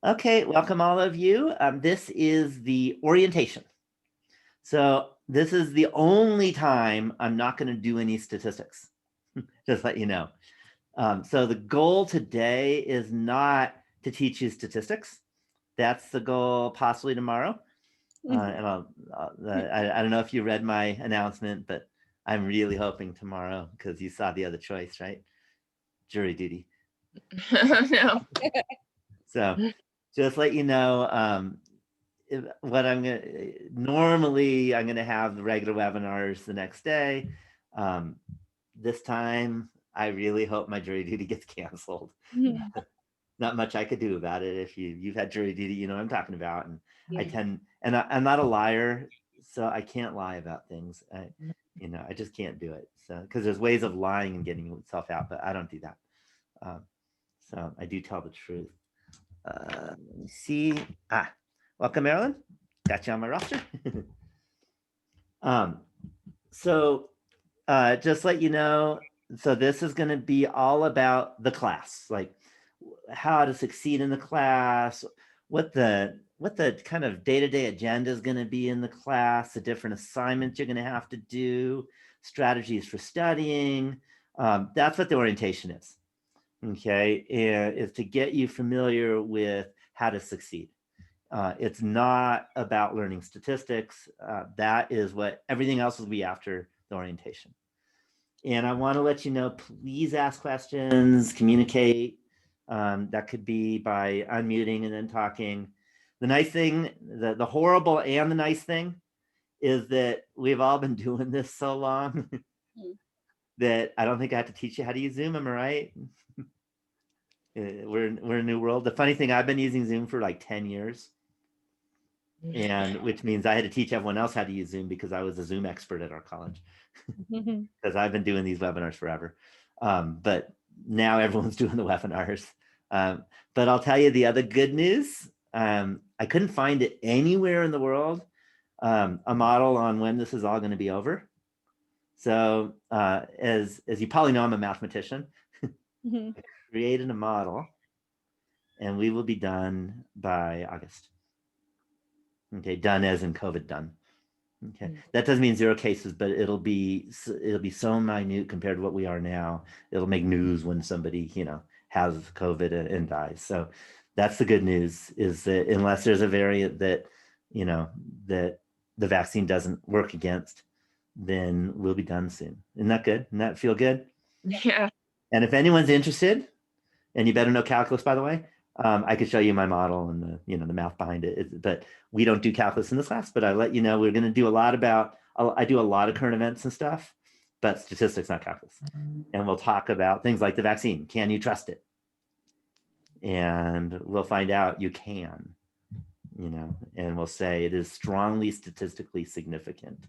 Okay, welcome all of you. This is the orientation. So this is the only time I'm not going to do any statistics, just let you know. So the goal today is not to teach you statistics. That's the goal possibly tomorrow. And I don't know if you read my announcement, but I'm really hoping tomorrow because you saw the other choice, right? Jury duty. No. So just let you know, what I'm gonna normally I'm gonna have the regular webinars the next day. Um, this time, I really hope my jury duty gets canceled. Not much I could do about it. If you've had jury duty, you know what I'm talking about. And I Yeah. tend, and I'm not a liar, so I can't lie about things. I just can't do it. So because there's ways of lying and getting yourself out, but I don't do that. Um, so I do tell the truth. Let me see. Welcome, Marilyn. Got you on my roster. um, so just let you know, so this is going to be all about the class, like how to succeed in the class, what the kind of day-to-day agenda is going to be in the class, the different assignments you're going to have to do, strategies for studying. That's what the orientation is. Okay, and is to get you familiar with how to succeed. It's not about learning statistics. That is what everything else will be after the orientation. And I want to let you know, please ask questions, communicate. That could be by unmuting and then talking. The nice thing, the horrible and the nice thing is that we've all been doing this so long that I don't think I have to teach you how to use Zoom. Am I right? We're in a new world. The funny thing, I've been using Zoom for like 10 years. And which means I had to teach everyone else how to use Zoom because I was a Zoom expert at our college because I've been doing these webinars forever. But now everyone's doing the webinars. But I'll tell you the other good news. I couldn't find it anywhere in the world, a model on when this is all going to be over. So as you probably know, I'm a mathematician. I created a model and we will be done by August. Okay, done as in COVID done. Okay, that doesn't mean 0 cases, but it'll be so minute compared to what we are now. It'll make news when somebody has COVID and dies. So that's the good news, is that unless there's a variant that that the vaccine doesn't work against, then we'll be done soon. Isn't that good? Doesn't that feel good? Yeah. And if anyone's interested, and you better know calculus, by the way, I could show you my model and the math behind it. But we don't do calculus in this class. But I let you know we're going to do a lot about. I do a lot of current events and stuff, but statistics, not calculus. And we'll talk about things like the vaccine. Can you trust it? And we'll find out you can. And we'll say it is strongly statistically significant,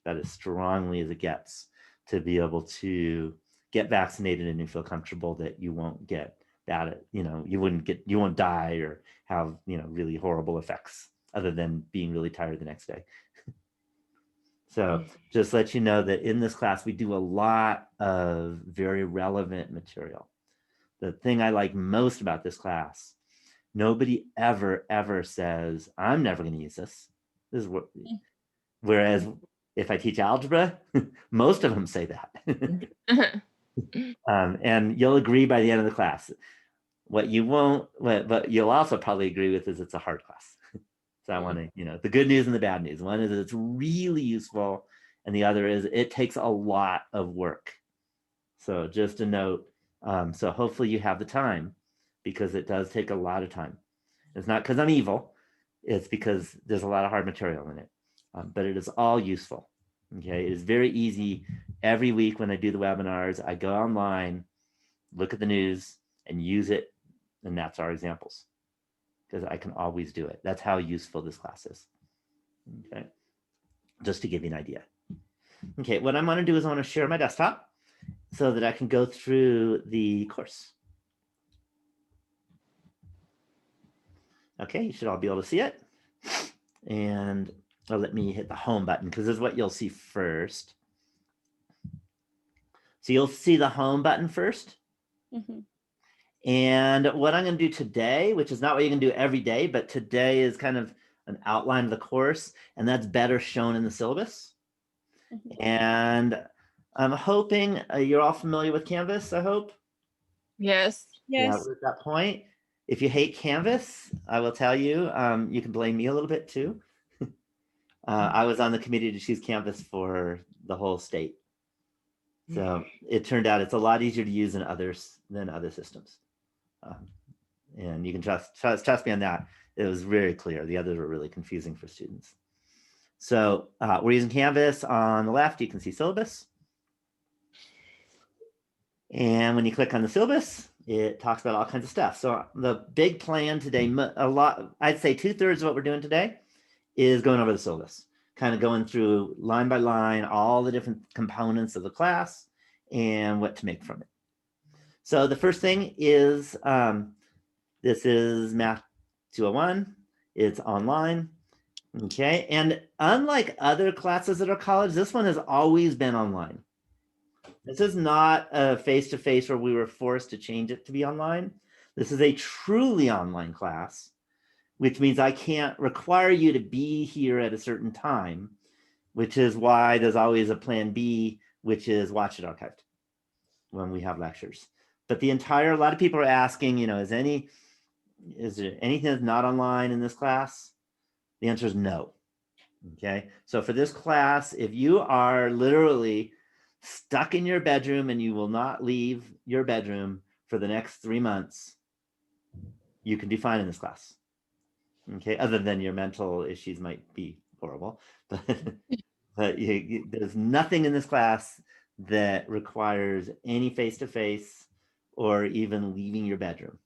about as strongly as it gets, to be able to get vaccinated and you feel comfortable that you won't get bad, you won't die or have, really horrible effects other than being really tired the next day. So just let you know that in this class, we do a lot of very relevant material. The thing I like most about this class, nobody ever says, I'm never going to use this. This is what, whereas if I teach algebra, most of them say that. And you'll agree by the end of the class. What you won't, but you'll also probably agree with is it's a hard class. So I want to, the good news and the bad news. One is it's really useful, and the other is it takes a lot of work. So just a note. So hopefully you have the time, because it does take a lot of time. It's not because I'm evil. It's because there's a lot of hard material in it. But it is all useful. Okay, it is very easy. Every week when I do the webinars, I go online, look at the news, and use it. And that's our examples, because I can always do it. That's how useful this class is. Okay, just to give you an idea. Okay, what I'm going to do is I want to share my desktop so that I can go through the course. Okay, you should all be able to see it. And let me hit the home button, because this is what you'll see first. So you'll see the home button first. And what I'm going to do today, which is not what you can do every day, but today is kind of an outline of the course, and that's better shown in the syllabus. And I'm hoping you're all familiar with Canvas, I hope. Yes. Yeah, Yes. we're at that point. If you hate Canvas, I will tell you, you can blame me a little bit too. I was on the committee to choose Canvas for the whole state. So it turned out it's a lot easier to use than other systems. And you can trust me on that. It was very clear. The others were really confusing for students. So we're using Canvas. On the left, you can see syllabus. And when you click on the syllabus, it talks about all kinds of stuff. So the big plan today, I'd say 2/3 of what we're doing today is going over the syllabus, kind of going through line by line, all the different components of the class and what to make from it. So the first thing is, this is Math 201. It's online. Okay. And unlike other classes at our college, this one has always been online. This is not a face-to-face where we were forced to change it to be online. This is a truly online class, which means I can't require you to be here at a certain time, which is why there's always a plan B, which is watch it archived when we have lectures. But a lot of people are asking, is there anything that's not online in this class? The answer is no. Okay, so for this class, if you are literally stuck in your bedroom and you will not leave your bedroom for the next 3 months, you can do fine in this class. Okay, other than your mental issues might be horrible, but there's nothing in this class that requires any face-to-face or even leaving your bedroom.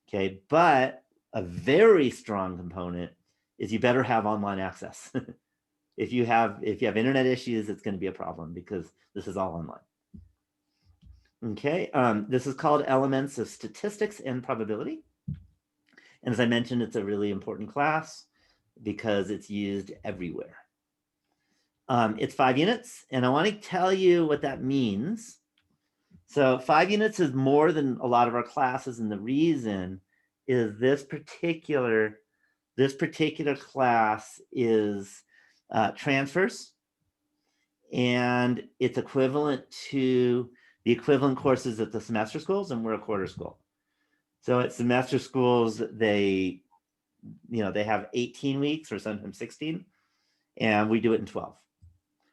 Okay, but a very strong component is you better have online access. If you have internet issues, it's going to be a problem because this is all online. Okay, this is called Elements of Statistics and Probability. And as I mentioned, it's a really important class because it's used everywhere. It's 5 units, and I want to tell you what that means. So 5 units is more than a lot of our classes, and the reason is this particular class is transfers, and it's equivalent to the equivalent courses at the semester schools, and we're a quarter school. So at semester schools, they have 18 weeks or sometimes 16, and we do it in 12.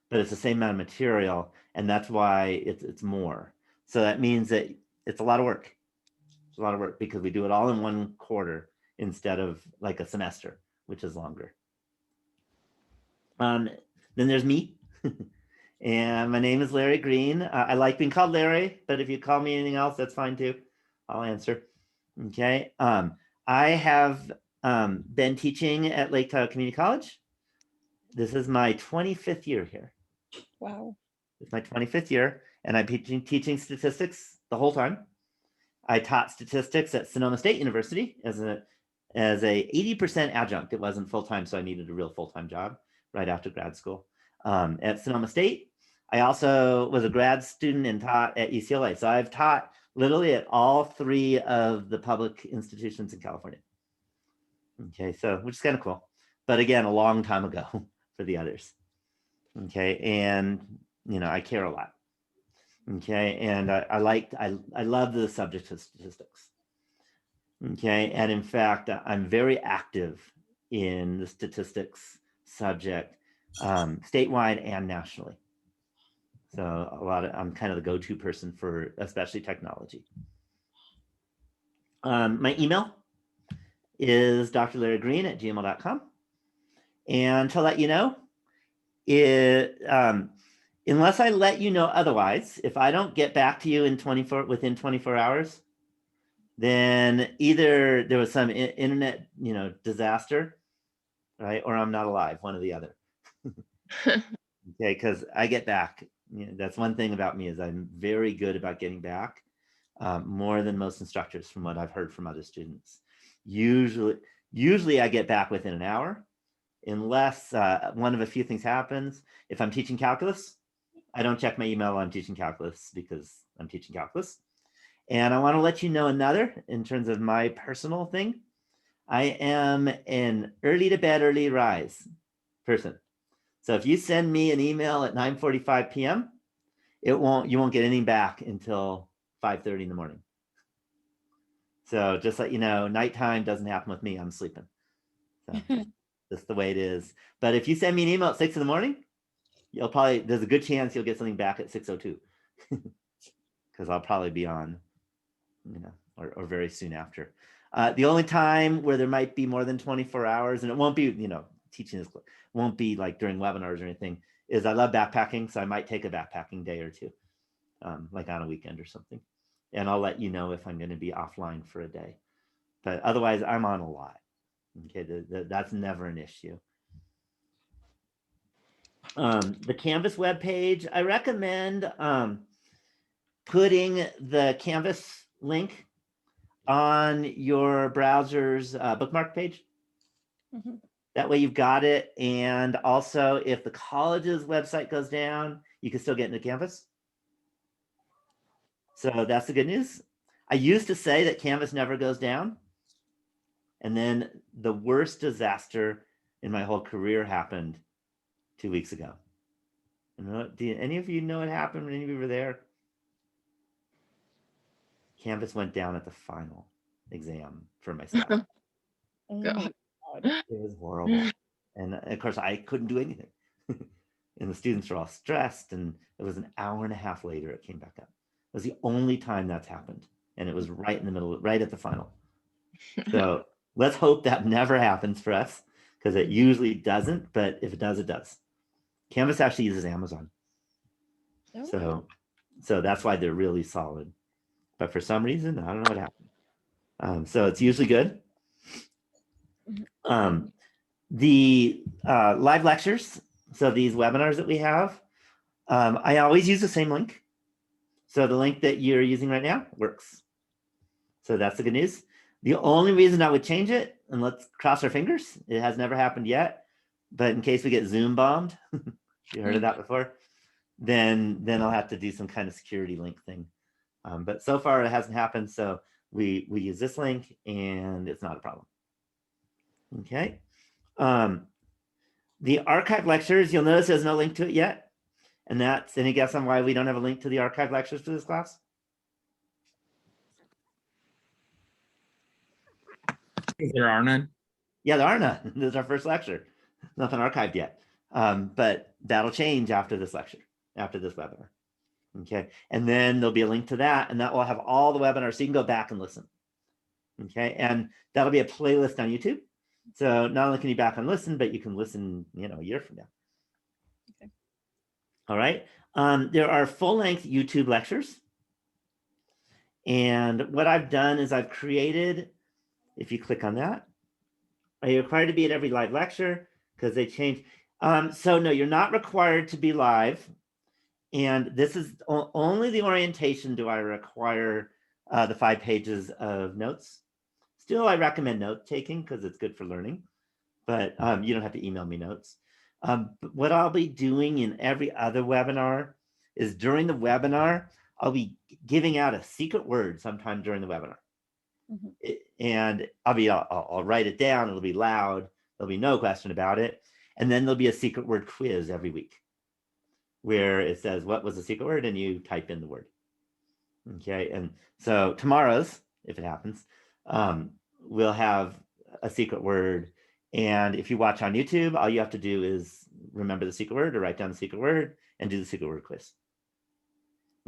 But it's the same amount of material, and that's why it's more. So that means that it's a lot of work. It's a lot of work because we do it all in 1 quarter instead of like a semester, which is longer. Then there's me. And my name is Larry Green. I like being called Larry, but if you call me anything else, that's fine too. I'll answer. Okay. I have been teaching at Lake Tahoe Community College. This is my 25th year here. Wow. It's my 25th year, and I've been teaching statistics the whole time. I taught statistics at Sonoma State University as a 80% adjunct. It wasn't full-time, so I needed a real full-time job right after grad school. At Sonoma State, I also was a grad student and taught at UCLA. So I've taught literally at all 3 of the public institutions in California. Okay, so which is kind of cool. But again, a long time ago for the others. Okay, and I care a lot. Okay, and I love the subject of statistics. Okay, and in fact, I'm very active in the statistics subject, statewide and nationally. So I'm kind of the go-to person for especially technology. My email is drlarrygreen@gmail.com. And to let you know, unless I let you know otherwise, if I don't get back to you within 24 hours, then either there was some internet, disaster, right? Or I'm not alive, one or the other. Okay, because I get back. That's one thing about me is I'm very good about getting back, more than most instructors from what I've heard from other students. Usually I get back within an hour, unless one of a few things happens. If I'm teaching calculus, I don't check my email while I'm teaching calculus because I'm teaching calculus. And I want to let you know another in terms of my personal thing. I am an early to bed, early rise person. So if you send me an email at 9:45 p.m., you won't get anything back until 5:30 in the morning. So just let you know, nighttime doesn't happen with me. I'm sleeping. So that's the way it is. But if you send me an email at 6 in the morning, there's a good chance you'll get something back at 6:02 because I'll probably be on, or very soon after. The only time where there might be more than 24 hours, and it won't be, teaching this won't be like during webinars or anything, is I love backpacking. So I might take a backpacking day or two, like on a weekend or something. And I'll let you know if I'm going to be offline for a day. But otherwise, I'm on a lot. Okay, that's never an issue. The Canvas webpage, I recommend putting the Canvas link on your browser's bookmark page. Mm-hmm. That way you've got it. And also, if the college's website goes down, you can still get into Canvas. So that's the good news. I used to say that Canvas never goes down. And then the worst disaster in my whole career happened 2 weeks ago. Do any of you know what happened when any of you were there? Canvas went down at the final exam for my staff. Oh God. my God. It was horrible. And of course, I couldn't do anything. And the students were all stressed. And it was an hour and a half later, it came back up. It was the only time that's happened. And it was right in the middle, right at the final. So let's hope that never happens for us, because it usually doesn't. But if it does, it does. Canvas actually uses Amazon. Oh. So that's why they're really solid. But for some reason, I don't know what happened. So it's usually good. The live lectures, so these webinars that we have, I always use the same link. So the link that you're using right now works. So that's the good news. The only reason I would change it, and let's cross our fingers, it has never happened yet, but in case we get Zoom bombed, you heard of that before, then I'll have to do some kind of security link thing. But so far it hasn't happened. So we use this link and it's not a problem. Okay. The archive lectures, you'll notice there's no link to it yet. And that's, any guess on why we don't have a link to the archive lectures for this class? There are none. Yeah, there are none. This is our first lecture. Nothing archived yet. But that'll change after this lecture, after this webinar. Okay. And then there'll be a link to that, and that will have all the webinars, so you can go back and listen. Okay. And that'll be a playlist on YouTube. So not only can you back and listen, but you can listen, a year from now. Okay. All right. There are full-length YouTube lectures. And what I've done is I've created, if you click on that, are you required to be at every live lecture? Because they changed. So no, you're not required to be live. And this is only the orientation do I require the 5 pages of notes. Still, I recommend note taking because it's good for learning, but you don't have to email me notes. But what I'll be doing in every other webinar is during the webinar, I'll be giving out a secret word sometime during the webinar. And I'll write it down. It'll be loud. There'll be no question about it. And then there'll be a secret word quiz every week where it says, what was the secret word? And you type in the word. Okay. And so tomorrow's, if it happens, we'll have a secret word. And if you watch on YouTube, all you have to do is remember the secret word or write down the secret word and do the secret word quiz.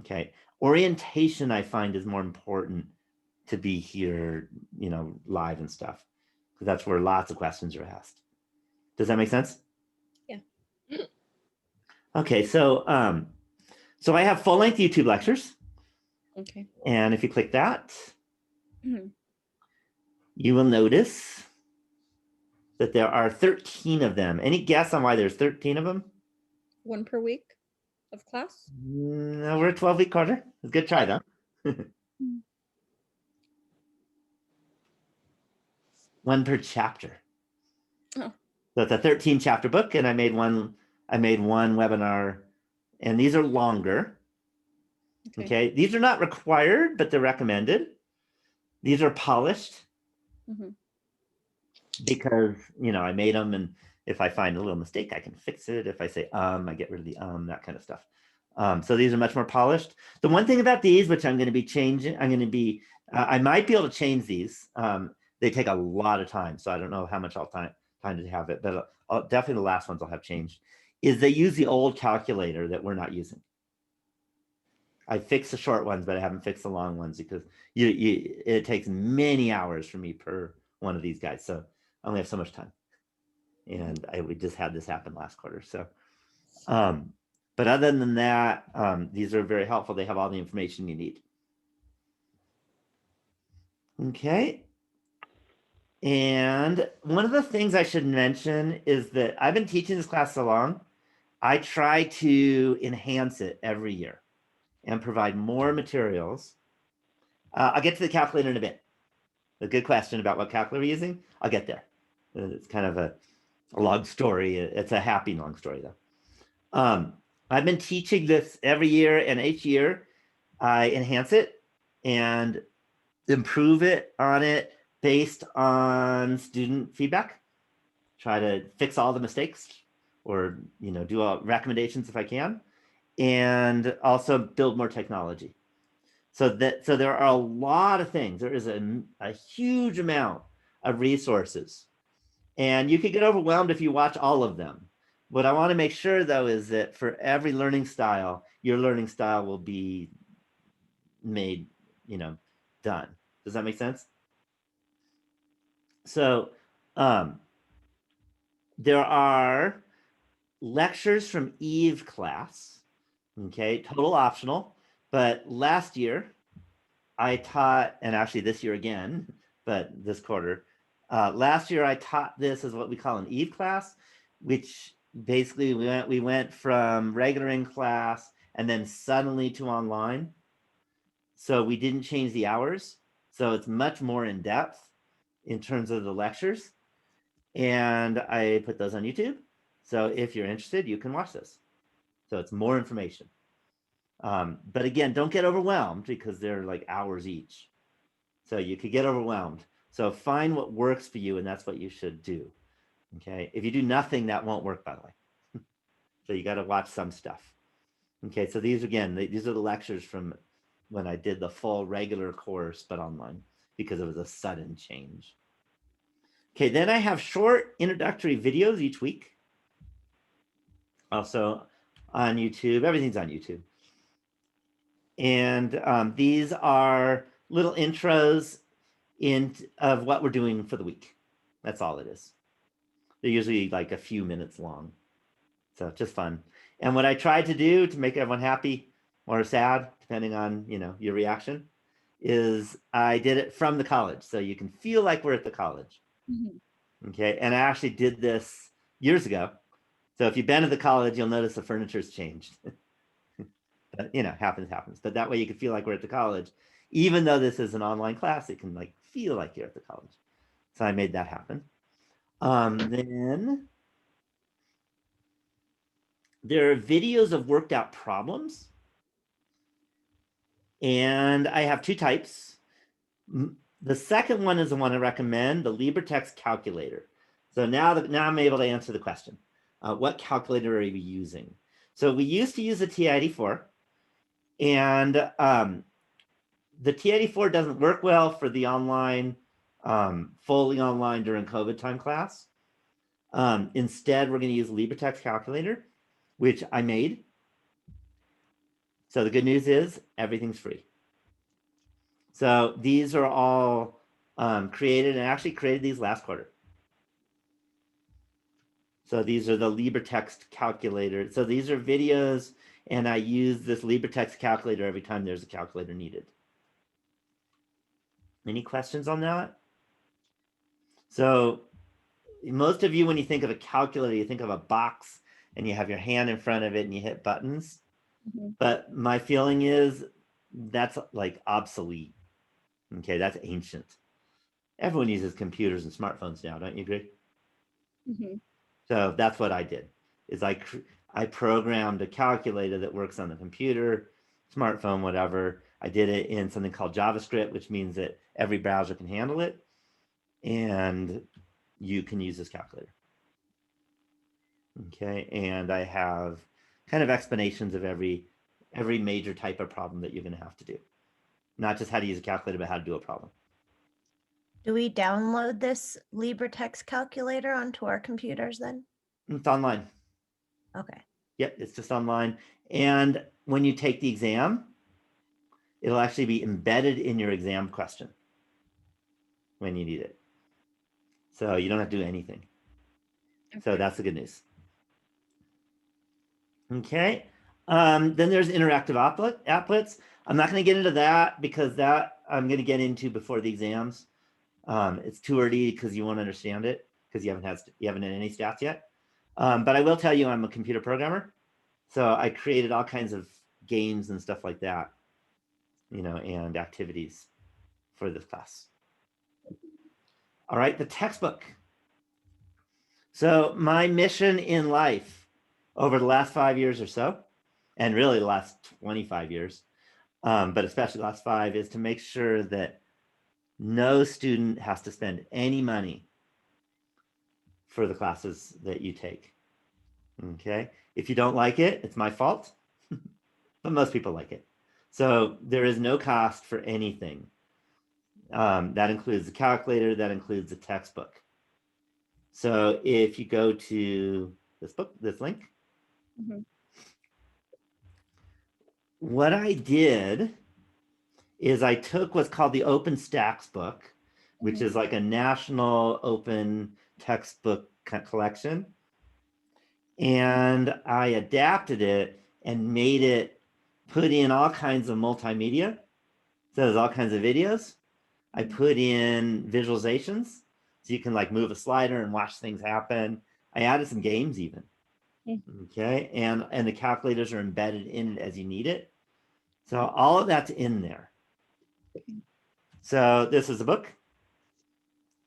Okay. Orientation, I find, is more important to be here, live and stuff, because that's where lots of questions are asked. Does that make sense? Yeah. Okay. So I have full-length YouTube lectures. Okay. And if you click that, you will notice that there are 13 of them. Any guess on why there's 13 of them? 1 per week of class? No, we're a 12-week quarter. It's a good try, though. 1 per chapter. Oh. So it's a 13 chapter book, and I made one webinar, and these are longer. Okay, these are not required, but they're recommended. These are polished Mhm. because, I made them, and if I find a little mistake, I can fix it. If I say I get rid of the that kind of stuff. So these are much more polished. The one thing about these, which I'm going to be changing, I might be able to change these. They take a lot of time, so I don't know how much time to have it, but definitely the last ones I'll have changed. Is they use the old calculator that we're not using. I fixed the short ones, but I haven't fixed the long ones because it takes many hours for me per one of these guys. So I only have so much time. And we just had this happen last quarter. So, but other than that, these are very helpful. They have all the information you need. Okay. And one of the things I should mention is that I've been teaching this class so long, I try to enhance it every year and provide more materials. I'll get to the calculator in a bit. A good question about what calculator we're using. I'll get there. It's kind of a long story. It's a happy long story though. I've been teaching this every year, and each year I enhance it and improve it on it based on student feedback. Try to fix all the mistakes, or do all recommendations if I can, and also build more technology. So there are a lot of things. There is a huge amount of resources, and you could get overwhelmed if you watch all of them. What I want to make sure though is that for every learning style, your learning style will be made, done. Does that make sense? So there are lectures from Eve class, okay, total optional. But last year I taught, and actually this year again, but this quarter, last year I taught this as what we call an Eve class, which basically we went from regular in class and then suddenly to online. So we didn't change the hours. So it's much more in depth in terms of the lectures. And I put those on YouTube. So if you're interested, you can watch this. So it's more information. But again, don't get overwhelmed because they're like hours each. So you could get overwhelmed. So find what works for you, and that's what you should do. Okay. If you do nothing, that won't work, by the way. So you got to watch some stuff. Okay. So these, again, these are the lectures from when I did the full regular course, but online, because it was a sudden change. Okay. Then I have short introductory videos each week. Also on YouTube. Everything's on YouTube. And these are little intros of what we're doing for the week. That's all it is. They're usually like a few minutes long. So just fun. And what I tried to do to make everyone happy or sad, depending on, your reaction, is I did it from the college. So you can feel like we're at the college. Mhm. Okay. And I actually did this years ago. So if you've been to the college, you'll notice the furniture's changed. But, happens. But that way you can feel like we're at the college. Even though this is an online class, it can like feel like you're at the college. So I made that happen. Then there are videos of worked out problems. And I have two types. The second one is the one I recommend, the LibreText calculator. So now I'm able to answer the question. What calculator are you using? So we used to use the TI-84, and the TI-84 doesn't work well for the online, fully online during COVID time class. Instead, we're going to use LibreText calculator, which I made. So the good news is everything's free. So these are all created, and I actually created these last quarter. So these are the LibreText calculator. So these are videos, and I use this LibreText calculator every time there's a calculator needed. Any questions on that? So most of you, when you think of a calculator, you think of a box and you have your hand in front of it and you hit buttons. Mhm. But my feeling is that's like obsolete. Okay, that's ancient. Everyone uses computers and smartphones now, don't you agree? Mhm. So that's what I did, is I programmed a calculator that works on the computer, smartphone, whatever. I did it in something called JavaScript, which means that every browser can handle it. And you can use this calculator. Okay, and I have kind of explanations of every major type of problem that you're going to have to do. Not just how to use a calculator, but how to do a problem. Do we download this LibreText calculator onto our computers then? It's online. Okay. Yep, it's just online. And when you take the exam, it'll actually be embedded in your exam question when you need it. So you don't have to do anything. So Okay. that's the good news. Okay. Then there's interactive applets. I'm not going to get into that because that I'm going to get into before the exams. It's too early because you won't understand it because you haven't had any stats yet. But I will tell you I'm a computer programmer. So I created all kinds of games and stuff like that, you know, and activities for this class. All right, the textbook. So my mission in life over the last 5 years or so, and really the last 25 years, but especially the last 5, is to make sure that no student has to spend any money for the classes that you take. Okay, if you don't like it, it's my fault, but most people like it. So there is no cost for anything. That includes the calculator, that includes the textbook. So if you go to this link, Mhm. what I did is I took what's called the OpenStax book, which is like a national open textbook collection. And I adapted it and made it put in all kinds of multimedia. So there's all kinds of videos. I put in visualizations. So you can like move a slider and watch things happen. I added some games even. Okay. And the calculators are embedded in it as you need it. So all of that's in there. So this is a book.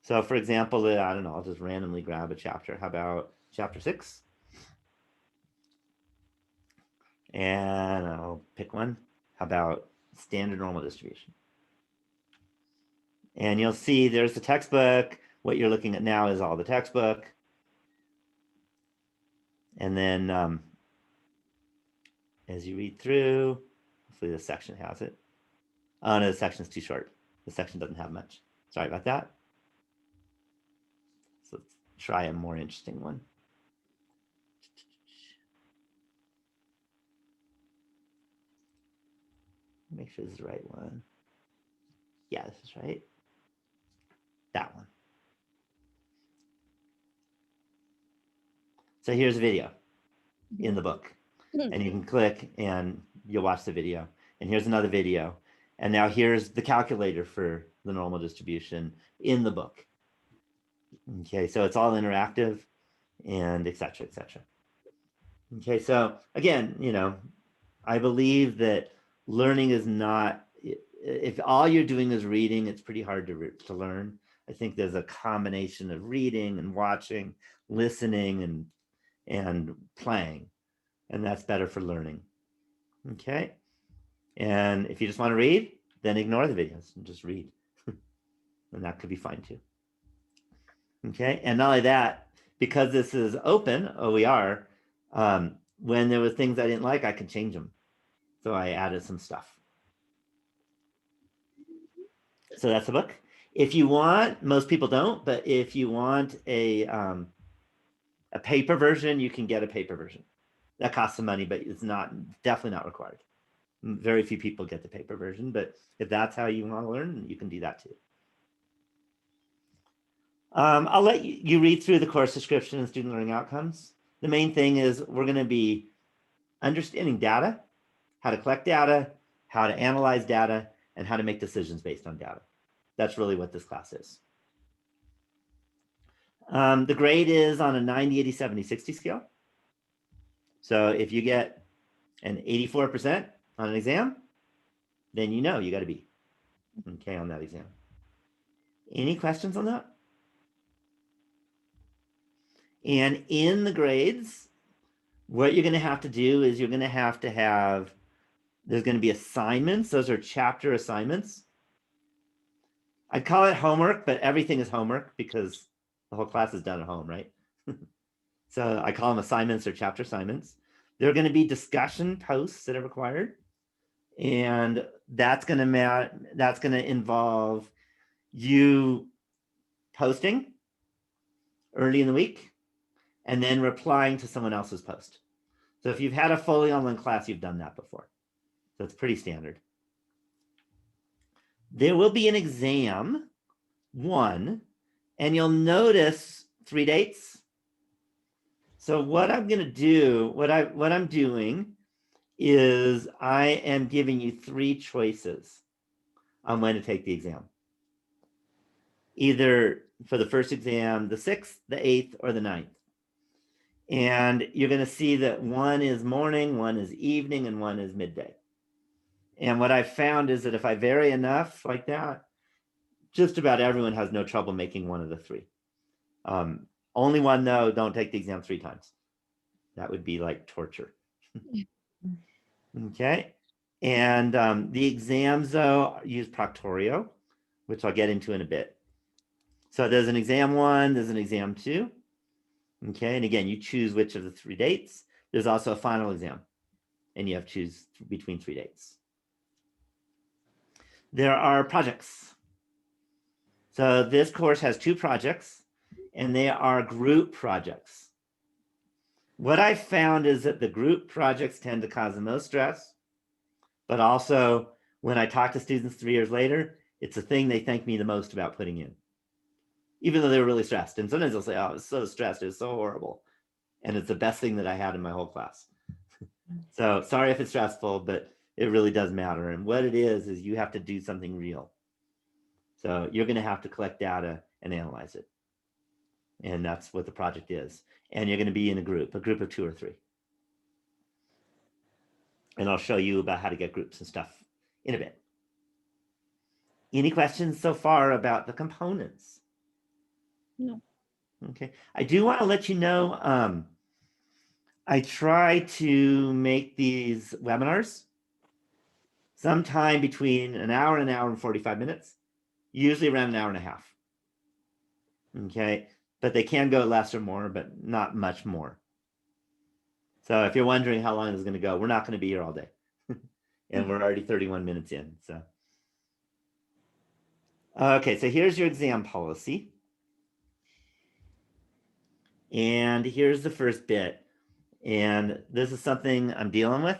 So for example, I don't know, I'll just randomly grab a chapter. How about chapter 6? And I'll pick one. How about standard normal distribution? And you'll see there's the textbook. What you're looking at now is all the textbook. And then as you read through, hopefully this section has it. Oh no, the section's too short. The section doesn't have much. Sorry about that. So let's try a more interesting one. Make sure this is the right one. Yeah, this is right. That one. So here's a video in the book. And you can click and you'll watch the video. And here's another video. And now here's the calculator for the normal distribution in the book. Okay, so it's all interactive and et cetera, et cetera. Okay, so again, you know, I believe that learning is not, if all you're doing is reading, it's pretty hard to learn. I think there's a combination of reading and watching, listening and playing, and that's better for learning. Okay, and if you just want to read, then ignore the videos and just read, and that could be fine too. Okay, and not only that, because this is open, OER, when there were things I didn't like, I could change them. So I added some stuff. So that's the book. If you want, most people don't, but if you want a paper version, you can get a paper version. That costs some money, but it's definitely not required. Very few people get the paper version, but if that's how you want to learn, you can do that too. I'll let you read through the course description and student learning outcomes. The main thing is we're going to be understanding data, how to collect data, how to analyze data, and how to make decisions based on data. That's really what this class is. The grade is on a 90, 80, 70, 60 scale. So if you get an 84% on an exam, then you know you got to be okay on that exam. Any questions on that? And in the grades, what you're going to have to do is you're going to have There's going to be assignments. Those are chapter assignments. I'd call it homework, but everything is homework because the whole class is done at home, right? So I call them assignments or chapter assignments. There are going to be discussion posts that are required. And that's going to involve you posting early in the week and then replying to someone else's post. So if you've had a fully online class, you've done that before. So it's pretty standard. There will be an exam, one, and you'll notice 3 dates. So what I'm going to do, what I'm doing is I am giving you 3 choices on when to take the exam. Either for the first exam, the 6th, the 8th, or the 9th. And you're going to see that one is morning, one is evening, and one is midday. And what I've found is that if I vary enough like that, just about everyone has no trouble making one of the 3. Only one, though, don't take the exam 3 times. That would be like torture. Okay. And the exams, though, use Proctorio, which I'll get into in a bit. So there's an exam 1, there's an exam 2. Okay. And again, you choose which of the 3 dates. There's also a final exam, and you have to choose between 3 dates. There are projects. So this course has 2 projects, and they are group projects. What I found is that the group projects tend to cause the most stress, but also when I talk to students 3 years later, it's the thing they thank me the most about putting in, even though they were really stressed. And sometimes they'll say, oh, I was so stressed, it was so horrible. And it's the best thing that I had in my whole class. So sorry if it's stressful, but it really does matter. And what it is you have to do something real. So you're going to have to collect data and analyze it. And that's what the project is. And you're going to be in a group of 2 or 3. And I'll show you about how to get groups and stuff in a bit. Any questions so far about the components? No. Okay. I do want to let you know, I try to make these webinars sometime between an hour and 45 minutes, usually around an hour and a half. Okay. But they can go less or more, but not much more. So if you're wondering how long this is going to go, we're not going to be here all day. And we're already 31 minutes in. So, okay, so here's your exam policy. And here's the first bit. And this is something I'm dealing with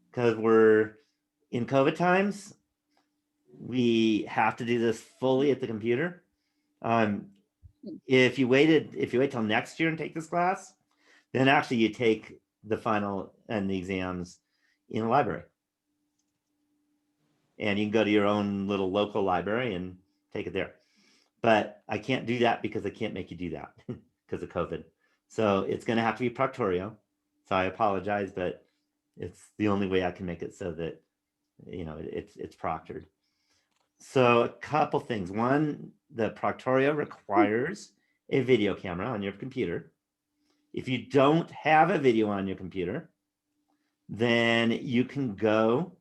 because we're in COVID times. We have to do this fully at the computer. If you wait till next year and take this class, then actually you take the final and the exams in a library. And you can go to your own little local library and take it there. But I can't do that because I can't make you do that because of COVID. So it's going to have to be Proctorio. So I apologize, but it's the only way I can make it so that, you know, it's proctored. So a couple things. One, the Proctorio requires a video camera on your computer. If you don't have a video on your computer, then you can go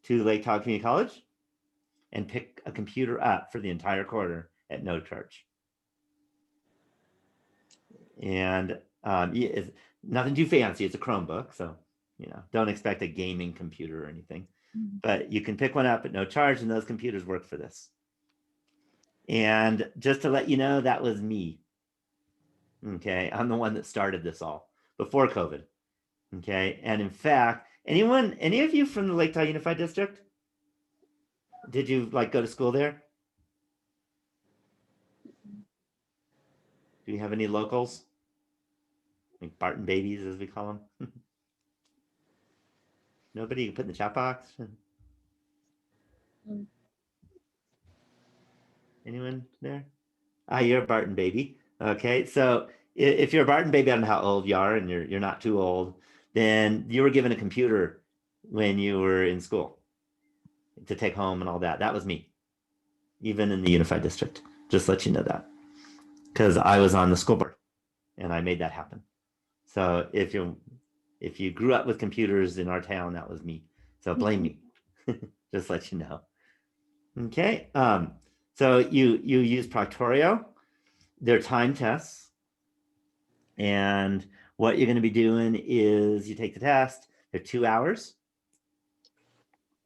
to Lake Tahoe Community College and pick a computer up for the entire quarter at no charge. And it's nothing too fancy. It's a Chromebook, so you know, don't expect a gaming computer or anything. But you can pick one up at no charge, and those computers work for this. And just to let you know, that was me. Okay, I'm the one that started this all before COVID. Okay, and in fact, any of you from the Lake Tahoe Unified District? Did you like go to school there? Do you have any locals? Like Barton babies, as we call them? Nobody? You can put in the chat box. Anyone there? Ah, you're a Barton baby. Okay, so if you're a Barton baby, I don't know how old you are, and you're not too old, then you were given a computer when you were in school to take home and all that. That was me, even in the Unified District. Just let you know that, because I was on the school board and I made that happen. So if you grew up with computers in our town, that was me. So blame me. Just let you know. Okay. So you use Proctorio. They're time tests. And what you're going to be doing is you take the test. They're 2 hours.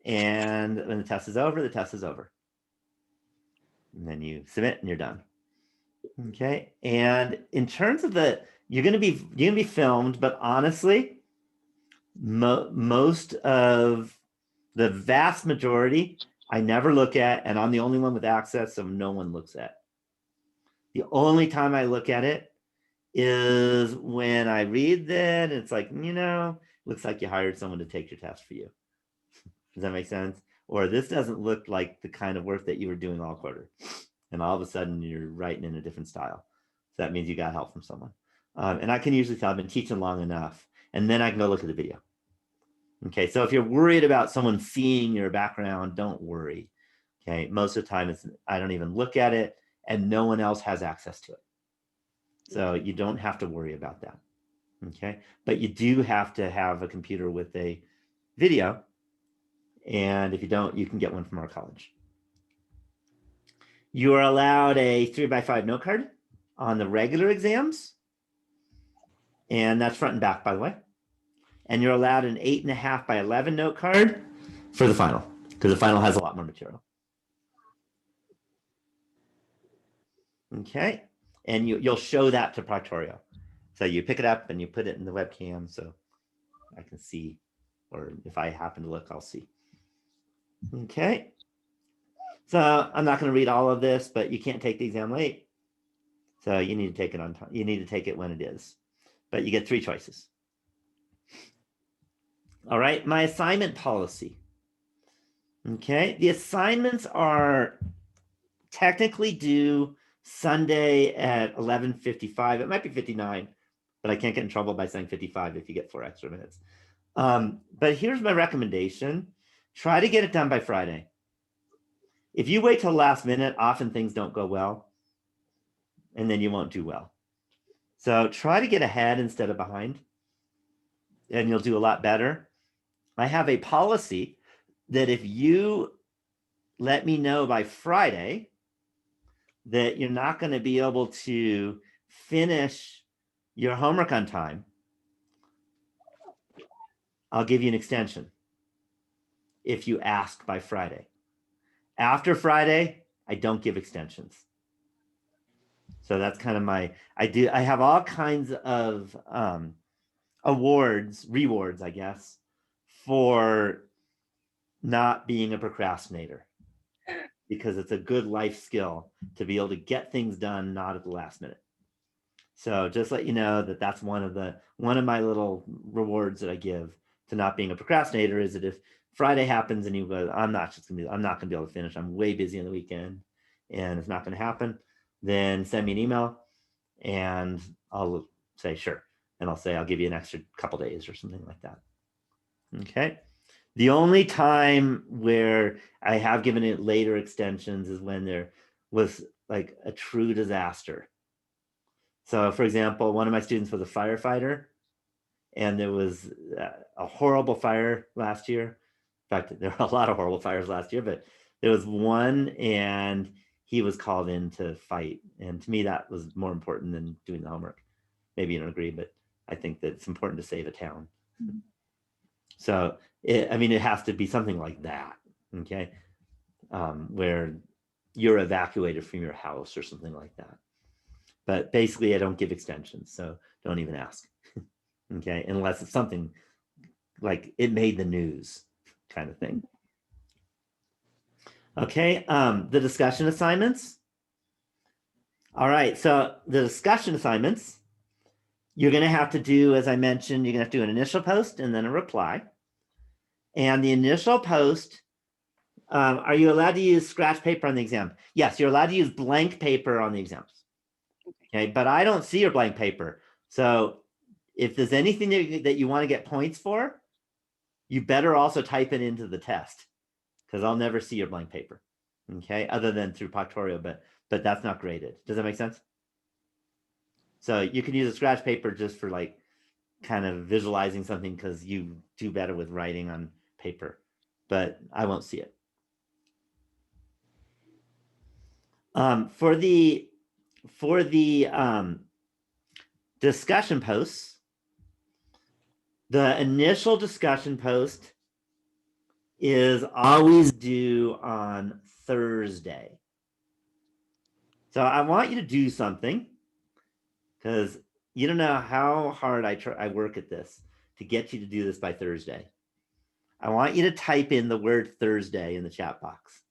And when the test is over, the test is over. And then you submit and you're done. Okay. And in terms of you're going to be filmed, but honestly, most of the vast majority I never look at, and I'm the only one with access, so no one looks at. The only time I look at it is when I read that it's like, looks like you hired someone to take your test for you. Does that make sense? Or this doesn't look like the kind of work that you were doing all quarter. And all of a sudden you're writing in a different style. So that means you got help from someone. And I can usually tell I've been teaching long enough, and then I can go look at the video. Okay, so if you're worried about someone seeing your background, don't worry. Okay, most of the time I don't even look at it, and no one else has access to it. So you don't have to worry about that. Okay, but you do have to have a computer with a video. And if you don't, you can get one from our college. You are allowed a 3x5 note card on the regular exams. And that's front and back, by the way. And you're allowed an 8.5 by 11 note card for the final, because the final has a lot more material. Okay. And you'll show that to Proctorio. So you pick it up and you put it in the webcam so I can see, or if I happen to look, I'll see. Okay. So I'm not going to read all of this, but you can't take the exam late. So you need to take it on time. You need to take it when it is. But you get 3 choices. All right, my assignment policy. Okay, the assignments are technically due Sunday at 11:55. It might be 59, but I can't get in trouble by saying 55 if you get 4 extra minutes. But here's my recommendation. Try to get it done by Friday. If you wait till the last minute, often things don't go well, and then you won't do well. So try to get ahead instead of behind, and you'll do a lot better. I have a policy that if you let me know by Friday that you're not going to be able to finish your homework on time, I'll give you an extension if you ask by Friday. After Friday, I don't give extensions. So that's kind of I have all kinds of rewards, I guess, for not being a procrastinator, because it's a good life skill to be able to get things done, not at the last minute. So just let you know that that's one of my little rewards that I give to not being a procrastinator, is that if Friday happens and you go, I'm not gonna be able to finish, I'm way busy on the weekend and it's not gonna happen, then send me an email and I'll say sure, and I'll say I'll give you an extra couple days or something like that. Okay. The only time where I have given it later extensions is when there was like a true disaster. So for example, one of my students was a firefighter, and there was a horrible fire last year. In fact, there were a lot of horrible fires last year, but there was one and he was called in to fight. And to me, that was more important than doing the homework. Maybe you don't agree, but I think that it's important to save a town. Mm-hmm. So, it has to be something like that, okay? Where you're evacuated from your house or something like that. But basically, I don't give extensions, so don't even ask, okay? Unless it's something like it made the news kind of thing. Okay, the discussion assignments. All right, so the discussion assignments, you're going to have to do, as I mentioned, you're going to have to do an initial post and then a reply. And the initial post, are you allowed to use scratch paper on the exam? Yes, you're allowed to use blank paper on the exams. Okay, but I don't see your blank paper. So if there's anything that you want to get points for, you better also type it into the test, because I'll never see your blank paper. Okay, other than through Proctorio, but that's not graded. Does that make sense? So you can use a scratch paper just for like kind of visualizing something, because you do better with writing on paper. but I won't see it. For the discussion posts, the initial discussion post is always due on Thursday. So I want you to do something, because you don't know how hard I work at this to get you to do this by Thursday. I want you to type in the word Thursday in the chat box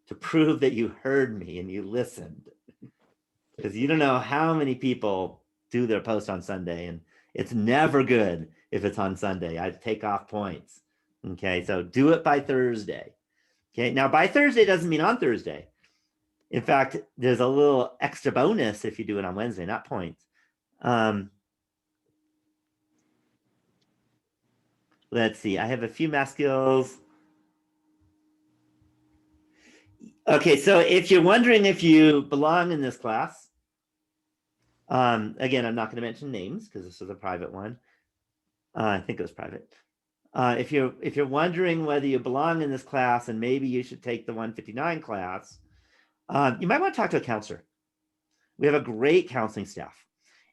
to prove that you heard me and you listened. Because you don't know how many people do their post on Sunday, and it's never good if it's on Sunday. I take off points. Okay, so do it by Thursday. Okay, now by Thursday doesn't mean on Thursday. In fact, there's a little extra bonus if you do it on Wednesday, not points. Let's see, I have a few math skills. Okay, so if you're wondering if you belong in this class, again, I'm not going to mention names because this is a private one. I think it was private. If you're wondering whether you belong in this class and maybe you should take the 159 class, you might want to talk to a counselor. We have a great counseling staff,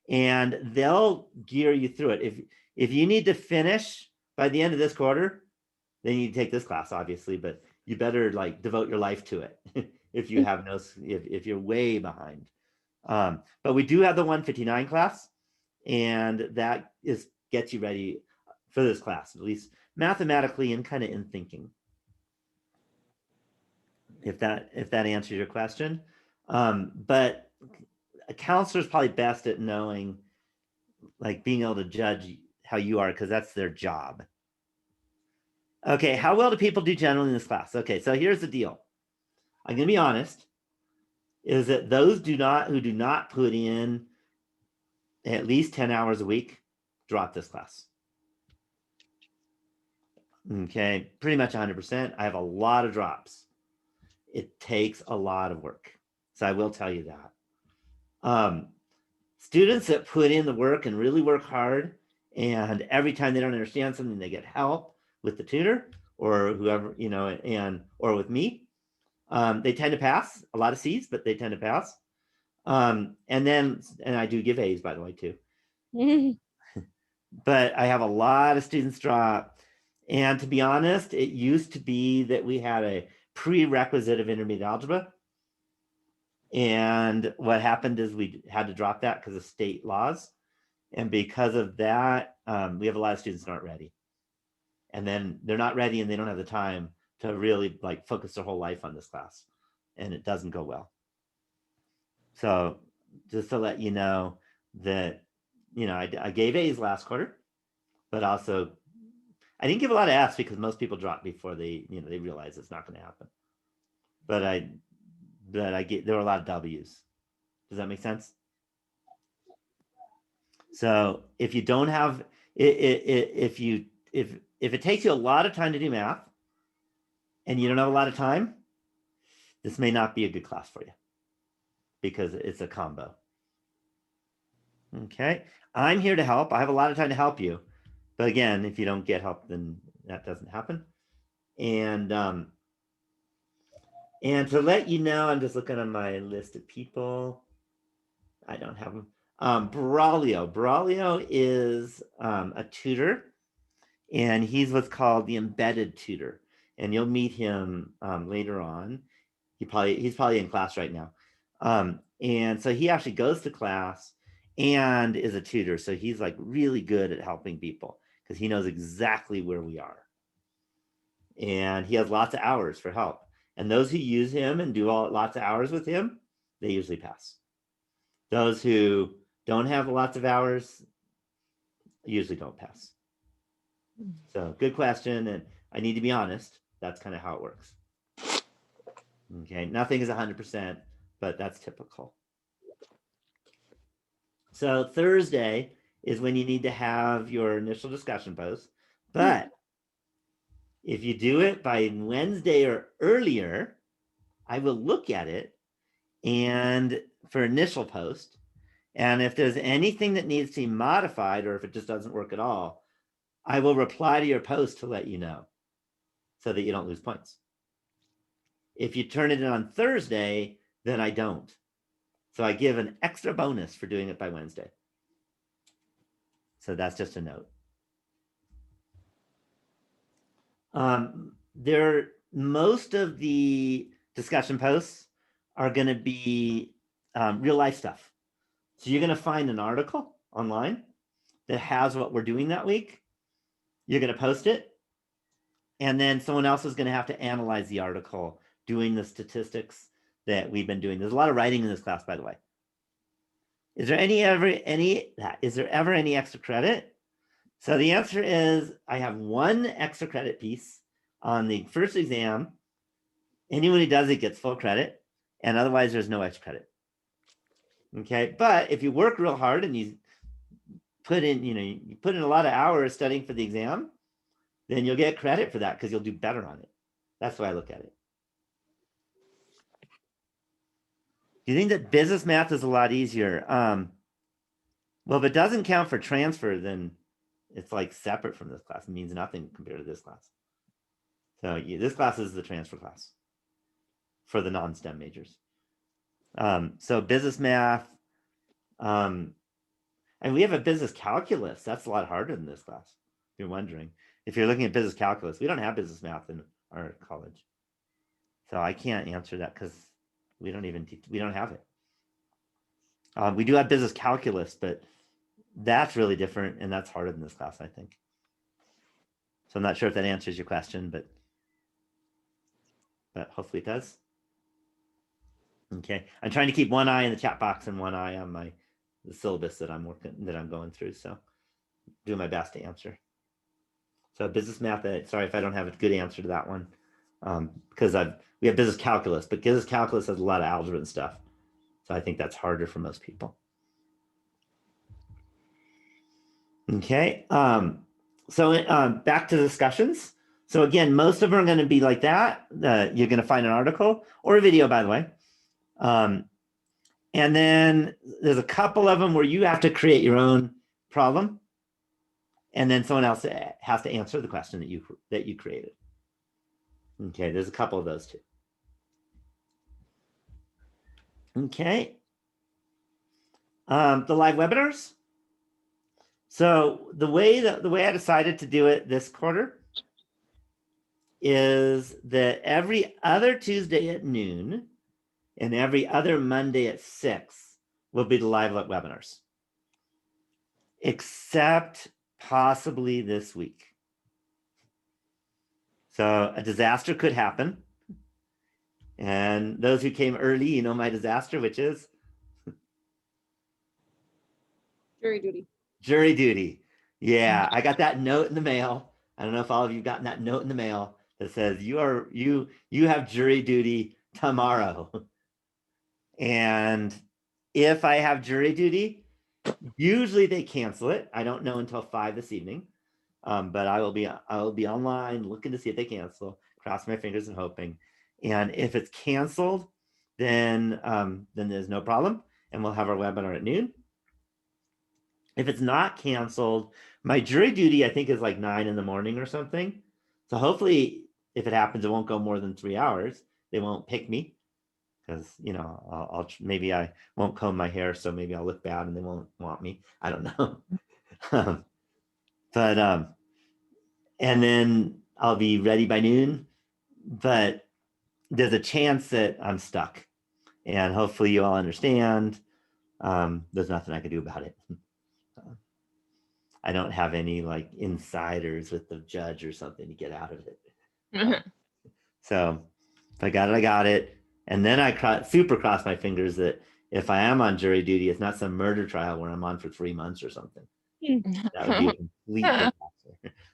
and they'll gear you through it. If you need to finish by the end of this quarter, then you take this class, obviously, but you better like devote your life to it if you have if you're way behind. But we do have the 159 class, and that gets you ready for this class, at least mathematically and kind of in thinking. If that answers your question. But a counselor is probably best at knowing, like being able to judge how you are, because that's their job. Okay, how well do people do generally in this class? Okay, so here's the deal. I'm gonna be honest, is that those who do not put in at least 10 hours a week, drop this class. Okay, pretty much 100%. I have a lot of drops. It takes a lot of work. So I will tell you that. Students that put in the work and really work hard, and every time they don't understand something, they get help with the tutor or whoever, or with me. They tend to pass, a lot of C's, but they tend to pass. And I do give A's, by the way, too. But I have a lot of students drop. And to be honest, it used to be that we had a prerequisite of intermediate algebra. And what happened is we had to drop that because of state laws. And because of that, we have a lot of students that aren't ready. And then they're not ready and they don't have the time to really like focus their whole life on this class. And it doesn't go well. So just to let you know that, I gave A's last quarter, but also I didn't give a lot of F's because most people drop before they realize it's not going to happen. But there were a lot of W's. Does that make sense? So if you don't have, if it takes you a lot of time to do math and you don't have a lot of time, this may not be a good class for you because it's a combo. Okay, I'm here to help. I have a lot of time to help you. But again, if you don't get help, then that doesn't happen. And to let you know, I'm just looking on my list of people. I don't have them. Braulio. Braulio is a tutor, and he's what's called the embedded tutor. And you'll meet him later on. He's probably in class right now. And so he actually goes to class and is a tutor. So he's like really good at helping people because he knows exactly where we are. And he has lots of hours for help. And those who use him and do lots of hours with him, they usually pass. Those who don't have lots of hours usually don't pass. So good question. And I need to be honest, that's kind of how it works. Okay, nothing is 100%, but that's typical. So Thursday is when you need to have your initial discussion post. But if you do it by Wednesday or earlier, I will look at it and for initial post. And if there's anything that needs to be modified or if it just doesn't work at all, I will reply to your post to let you know. so that you don't lose points. If you turn it in on Thursday, then I don't. So I give an extra bonus for doing it by Wednesday. So that's just a note. Most of the discussion posts are going to be real life stuff. So you're going to find an article online that has what we're doing that week. You're going to post it. And then someone else is going to have to analyze the article, doing the statistics that we've been doing. There's a lot of writing in this class, by the way. Is there ever any extra credit? So the answer is I have one extra credit piece on the first exam. Anyone who does it gets full credit, and otherwise there's no extra credit. Okay, but if you work real hard and you put in, you put in a lot of hours studying for the exam, then you'll get credit for that because you'll do better on it. That's the way I look at it. Do you think that business math is a lot easier? Well, if it doesn't count for transfer, then it's like separate from this class. It means nothing compared to this class. So this class is the transfer class for the non-STEM majors. So business math, and we have a business calculus. That's a lot harder than this class, if you're wondering. If you're looking at business calculus, we don't have business math in our college. So I can't answer that because we don't have it. We do have business calculus, but that's really different, and that's harder than this class, I think. So I'm not sure if that answers your question, but hopefully it does. Okay, I'm trying to keep one eye in the chat box and one eye on the syllabus that I'm going through. So doing my best to answer. So business math, sorry if I don't have a good answer to that one, because we have business calculus, but business calculus has a lot of algebra and stuff. So I think that's harder for most people. Okay, so back to discussions. So again, most of them are going to be like that. You're going to find an article or a video, by the way. And then there's a couple of them where you have to create your own problem. And then someone else has to answer the question that you created. Okay, there's a couple of those too. Okay. The live webinars. So the way I decided to do it this quarter is that every other Tuesday at noon and every other Monday at 6 will be the live webinars, except possibly this week. So a disaster could happen. And those who came early, you know my disaster, which is? Jury duty. Jury duty. Yeah, I got that note in the mail. I don't know if all of you gotten that note in the mail that says you have jury duty tomorrow. And if I have jury duty, usually they cancel it. I don't know until 5 this evening, but I will be online looking to see if they cancel. Cross my fingers and hoping. And if it's canceled, then there's no problem, and we'll have our webinar at noon. If it's not canceled, my jury duty I think is like 9 in the morning or something. So hopefully, if it happens, it won't go more than 3 hours. They won't pick me because I'll maybe I won't comb my hair, so maybe I'll look bad and they won't want me. I don't know. And then I'll be ready by noon. But there's a chance that I'm stuck, and hopefully you all understand. There's nothing I can do about it. I don't have any like insiders with the judge or something to get out of it. So if I got it, I got it. And then I super cross my fingers that if I am on jury duty, it's not some murder trial where I'm on for 3 months or something. That would be a complete disaster.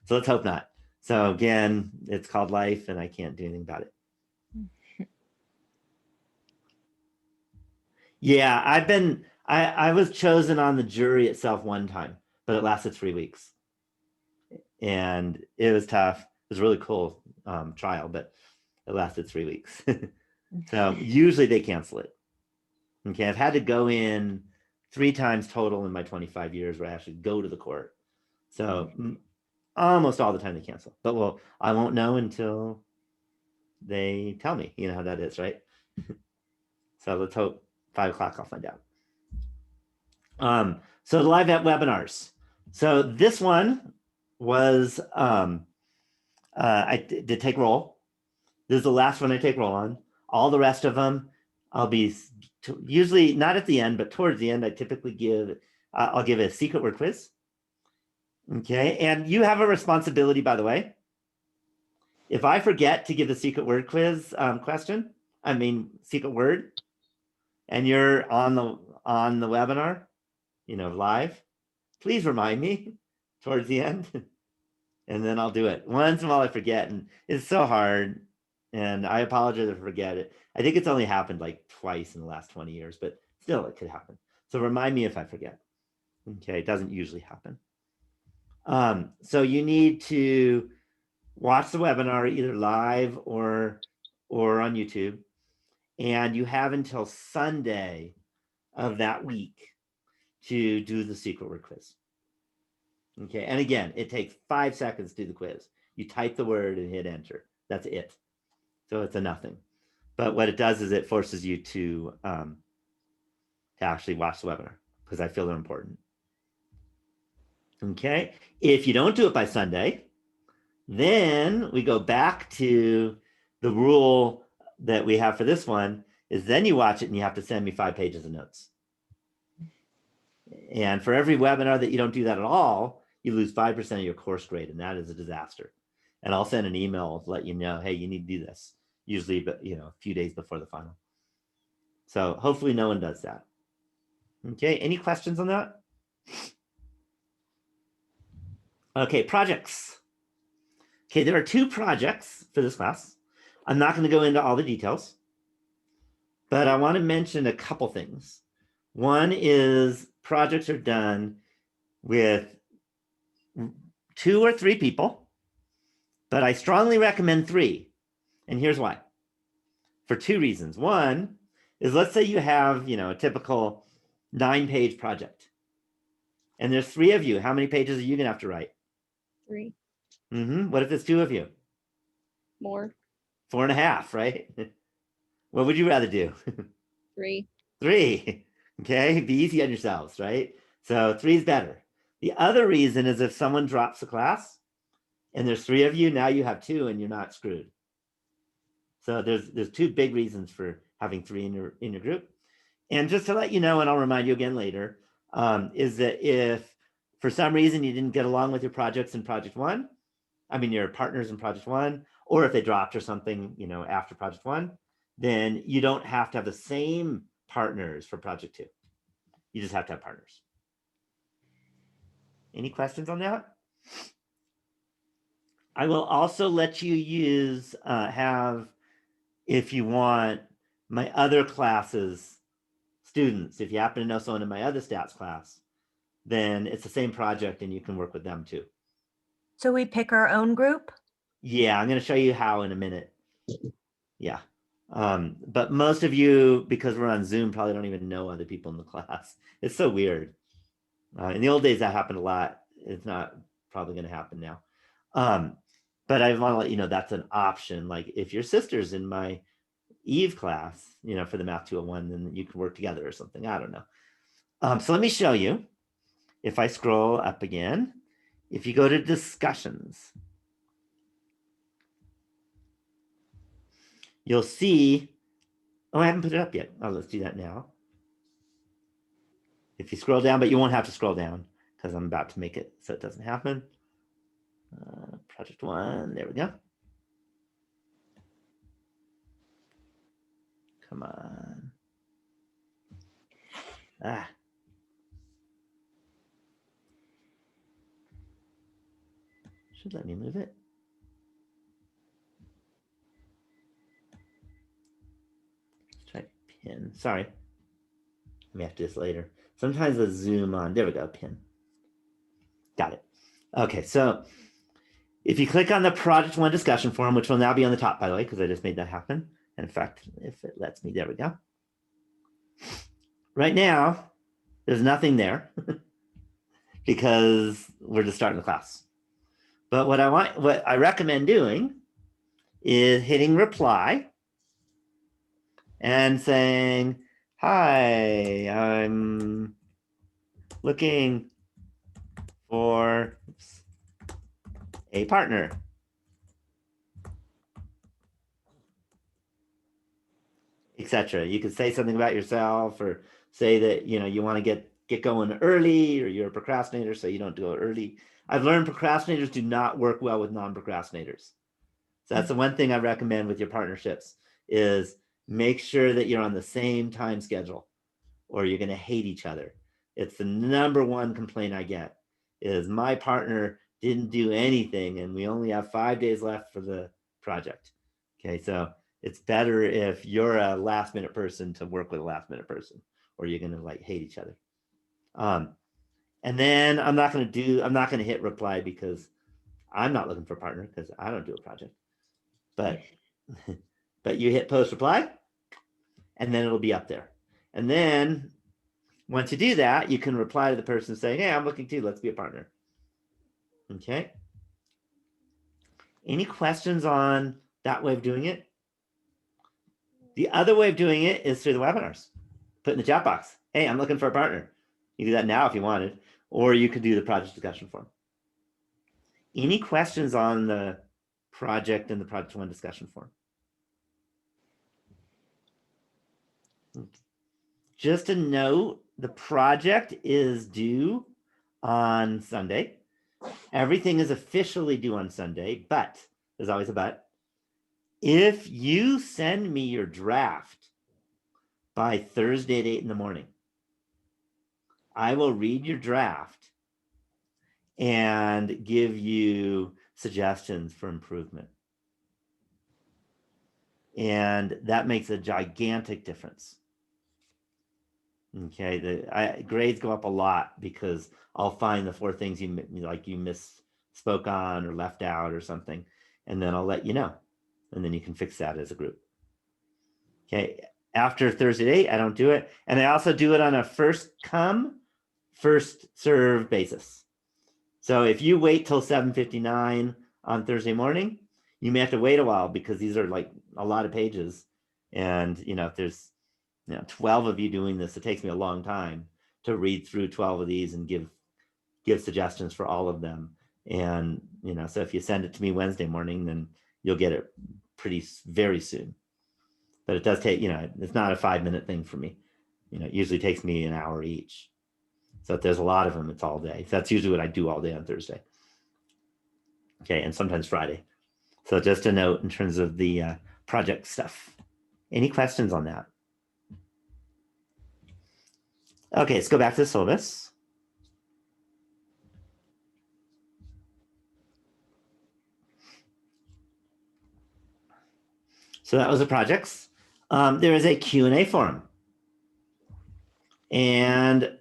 So let's hope not. So again, it's called life and I can't do anything about it. Yeah, I was chosen on the jury itself one time, but it lasted 3 weeks. And it was tough. It was a really cool trial, but it lasted 3 weeks. So usually they cancel it. Okay, I've had to go in 3 times total in my 25 years where I actually go to the court. So almost all the time they cancel. But I won't know until they tell me. You know how that is, right? So let's hope 5 o'clock I'll find out. So the live webinars. So this one was I did take roll. This is the last one I take roll on. All the rest of them, I'll be usually not at the end, but towards the end, I typically give, I'll give a secret word quiz. Okay, and you have a responsibility, by the way. If I forget to give the secret word quiz secret word, and you're on the webinar, live, please remind me towards the end, and then I'll do it. Once in a while I forget, and it's so hard, and I apologize if I forget it. I think it's only happened like twice in the last 20 years, but still it could happen. So remind me if I forget. Okay, it doesn't usually happen. So you need to watch the webinar either live or on YouTube, and you have until Sunday of that week to do the secret word quiz. Okay, and again, it takes 5 seconds to do the quiz. You type the word and hit enter. That's it. So it's a nothing. But what it does is it forces you to actually watch the webinar, because I feel they're important. Okay, if you don't do it by Sunday, then we go back to the rule that we have for this one, is then you watch it and you have to send me 5 pages of notes. And for every webinar that you don't do that at all, you lose 5% of your course grade, and that is a disaster. And I'll send an email to let you know, hey, you need to do this, usually, but a few days before the final. So hopefully no one does that. Okay, any questions on that? Okay, projects. Okay, there are 2 projects for this class. I'm not going to go into all the details, but I want to mention a couple things. One is projects are done with 2 or 3 people, but I strongly recommend 3. And here's why. For 2 reasons. One is, let's say you have, a typical 9-page project, and there's 3 of you. How many pages are you going to have to write? 3. What if there's 2 of you? More. 4.5, right? What would you rather do? 3. 3. Okay, be easy on yourselves, right? So 3 is better. The other reason is if someone drops the class and there's 3 of you, now you have 2 and you're not screwed. So there's 2 big reasons for having 3 in your group. And just to let you know, and I'll remind you again later, is that if for some reason you didn't get along with your projects in project 1, your partners in project 1, or if they dropped or something, after project 1, then you don't have to have the same partners for project 2. You just have to have partners. Any questions on that? I will also let you use, if you want, my other classes students. If you happen to know someone in my other stats class, then it's the same project and you can work with them too. So we pick our own group? Yeah, I'm going to show you how in a minute. Yeah. But most of you, because we're on Zoom, probably don't even know other people in the class. It's so weird. In the old days, that happened a lot. It's not probably going to happen now. But I want to let you know that's an option. Like if your sister's in my Eve class, for the Math 201, then you can work together or something. I don't know. So let me show you. If I scroll up again, if you go to discussions, you'll see, I haven't put it up yet. Oh, let's do that now. If you scroll down, but you won't have to scroll down because I'm about to make it so it doesn't happen. Project 1, there we go. Come on. Should let me move it. Let's try pin. Sorry. I may have to do this later. Sometimes the zoom on. There we go, pin. Got it. Okay, so if you click on the Project 1 discussion forum, which will now be on the top, by the way, because I just made that happen. And in fact, if it lets me, there we go. Right now, there's nothing there because we're just starting the class. But what I recommend doing is hitting reply and saying, hi, I'm looking for a partner. Etc. You could say something about yourself, or say that you want to get going early, or you're a procrastinator, so you don't do it early. I've learned procrastinators do not work well with non-procrastinators. So that's the one thing I recommend with your partnerships is make sure that you're on the same time schedule, or you're going to hate each other. It's the number one complaint I get is my partner didn't do anything and we only have 5 days left for the project. Okay, so it's better if you're a last minute person to work with a last minute person, or you're going to like hate each other. And then I'm not going to hit reply because I'm not looking for a partner because I don't do a project. But you hit post reply and then it'll be up there. And then once you do that, you can reply to the person saying, hey, I'm looking too, let's be a partner. Okay. Any questions on that way of doing it? The other way of doing it is through the webinars. Put in the chat box, hey, I'm looking for a partner. You do that now if you wanted, or you could do the project discussion form. Any questions on the project and the project one discussion form? Just a note, the project is due on Sunday. Everything is officially due on Sunday, but there's always a but. If you send me your draft by Thursday at 8 in the morning, I will read your draft and give you suggestions for improvement. And that makes a gigantic difference. Okay, grades go up a lot because I'll find the 4 things you misspoke on or left out or something, and then I'll let you know, and then you can fix that as a group. Okay, after Thursday 8, I don't do it, and I also do it on a first come, first serve basis. So if you wait till 7:59 on Thursday morning, you may have to wait a while because these are like a lot of pages, and if there's 12 of you doing this, it takes me a long time to read through 12 of these and give suggestions for all of them. And so if you send it to me Wednesday morning, then you'll get it very soon. But it does take, it's not a 5-minute thing for me. It usually takes me an hour each. So if there's a lot of them, it's all day. So that's usually what I do all day on Thursday. Okay, and sometimes Friday. So just a note in terms of the project stuff. Any questions on that? Okay, let's go back to the syllabus. So that was the projects. There is a Q&A forum. And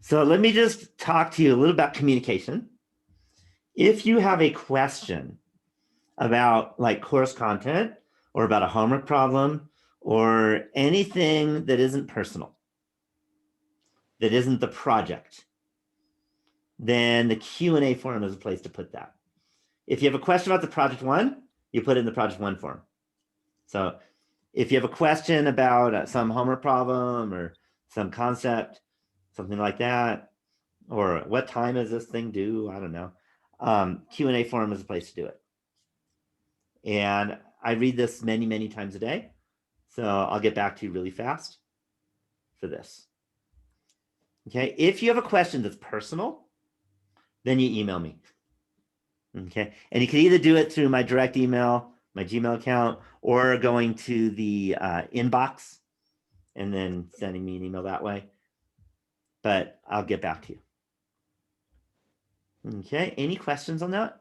so let me just talk to you a little about communication. If you have a question about like course content or about a homework problem or anything that isn't personal, that isn't the project, then the Q&A forum is a place to put that. If you have a question about the project one, you put it in the project one forum. So if you have a question about some homework problem or some concept, something like that, or what time is this thing due? I don't know. Q&A forum is a place to do it. And I read this many, many times a day. So I'll get back to you really fast for this. Okay, if you have a question that's personal, then you email me. Okay, and you can either do it through my direct email, my Gmail account, or going to the inbox and then sending me an email that way. But I'll get back to you. Okay, any questions on that?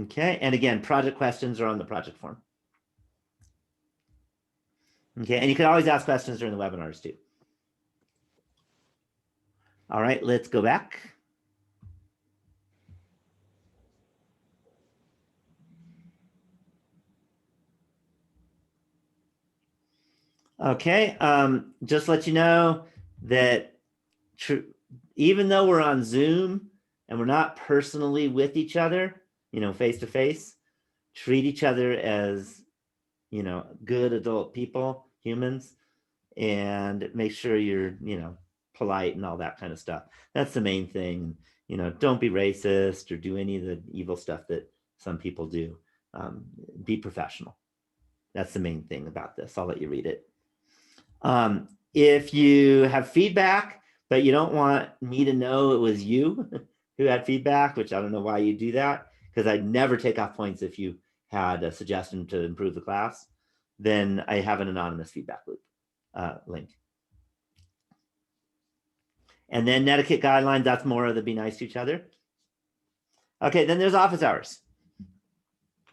Okay, and again, project questions are on the project form. Okay, and you can always ask questions during the webinars too. All right, let's go back. Okay, just let you know that even though we're on Zoom, and we're not personally with each other, face to face, treat each other as, good adult people, humans, and make sure you're, polite and all that kind of stuff. That's the main thing. Don't be racist or do any of the evil stuff that some people do. Be professional. That's the main thing about this. I'll let you read it. If you have feedback, but you don't want me to know it was you who had feedback, which I don't know why you do that, because I'd never take off points if you had a suggestion to improve the class, then I have an anonymous feedback loop link. And then netiquette guidelines, that's more of the be nice to each other. Okay, then there's office hours.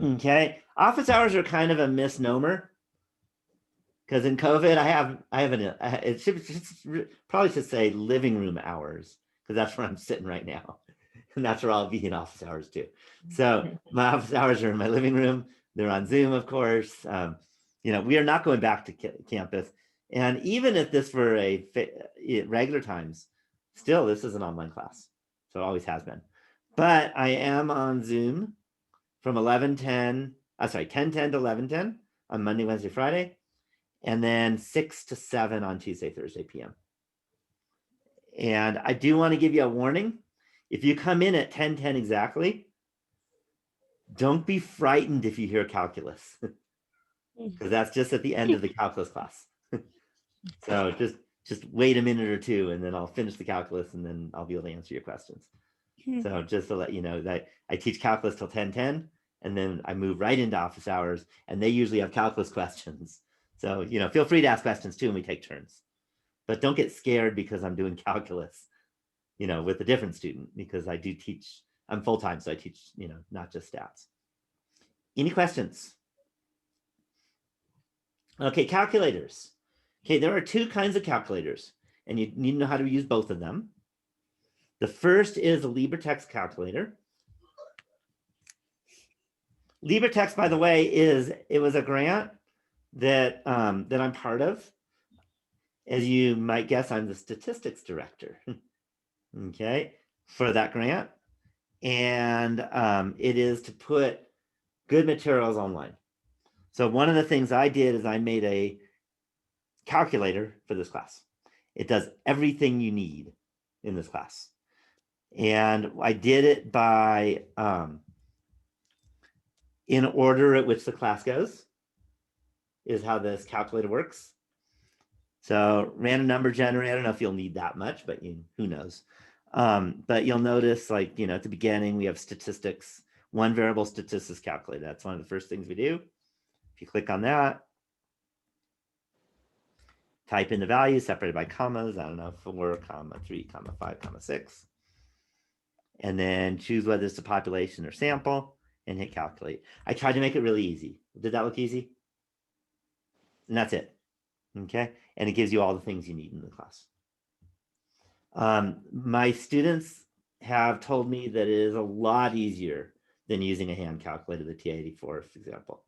Okay, office hours are kind of a misnomer because in COVID, probably should say living room hours because that's where I'm sitting right now. And that's where I'll be in office hours too. So my office hours are in my living room. They're on Zoom, of course. We are not going back to campus. And even if this were a regular times, still, this is an online class. So it always has been. But I am on Zoom from 10:10 to 11:10 on Monday, Wednesday, Friday, and then 6 to 7 on Tuesday, Thursday p.m. And I do want to give you a warning. If you come in at 10:10 exactly, don't be frightened if you hear calculus, because that's just at the end of the calculus class. So just wait a minute or two, and then I'll finish the calculus, and then I'll be able to answer your questions. So just to let you know that I teach calculus till 10:10, and then I move right into office hours, and they usually have calculus questions. So, feel free to ask questions too, and we take turns. But don't get scared because I'm doing calculus, with a different student, because I do teach, I'm full-time, so I teach, not just stats. Any questions? Okay, calculators. Okay, there are two kinds of calculators, and you need to know how to use both of them. The first is a LibreText calculator. LibreText, by the way, it was a grant that I'm part of. As you might guess, I'm the statistics director, okay, for that grant. And it is to put good materials online. So one of the things I did is I made a calculator for this class. It does everything you need in this class. And I did it by in order at which the class goes, is how this calculator works. So random number generator, I don't know if you'll need that much, but who knows. But you'll notice, like, at the beginning, we have statistics, one variable statistics calculator. That's one of the first things we do. If you click on that, type in the value separated by commas, I don't know, 4, 3, 5, 6. And then choose whether it's a population or sample and hit calculate. I tried to make it really easy. Did that look easy? And that's it. Okay. And it gives you all the things you need in the class. My students have told me that it is a lot easier than using a hand calculator, the TI-84, for example.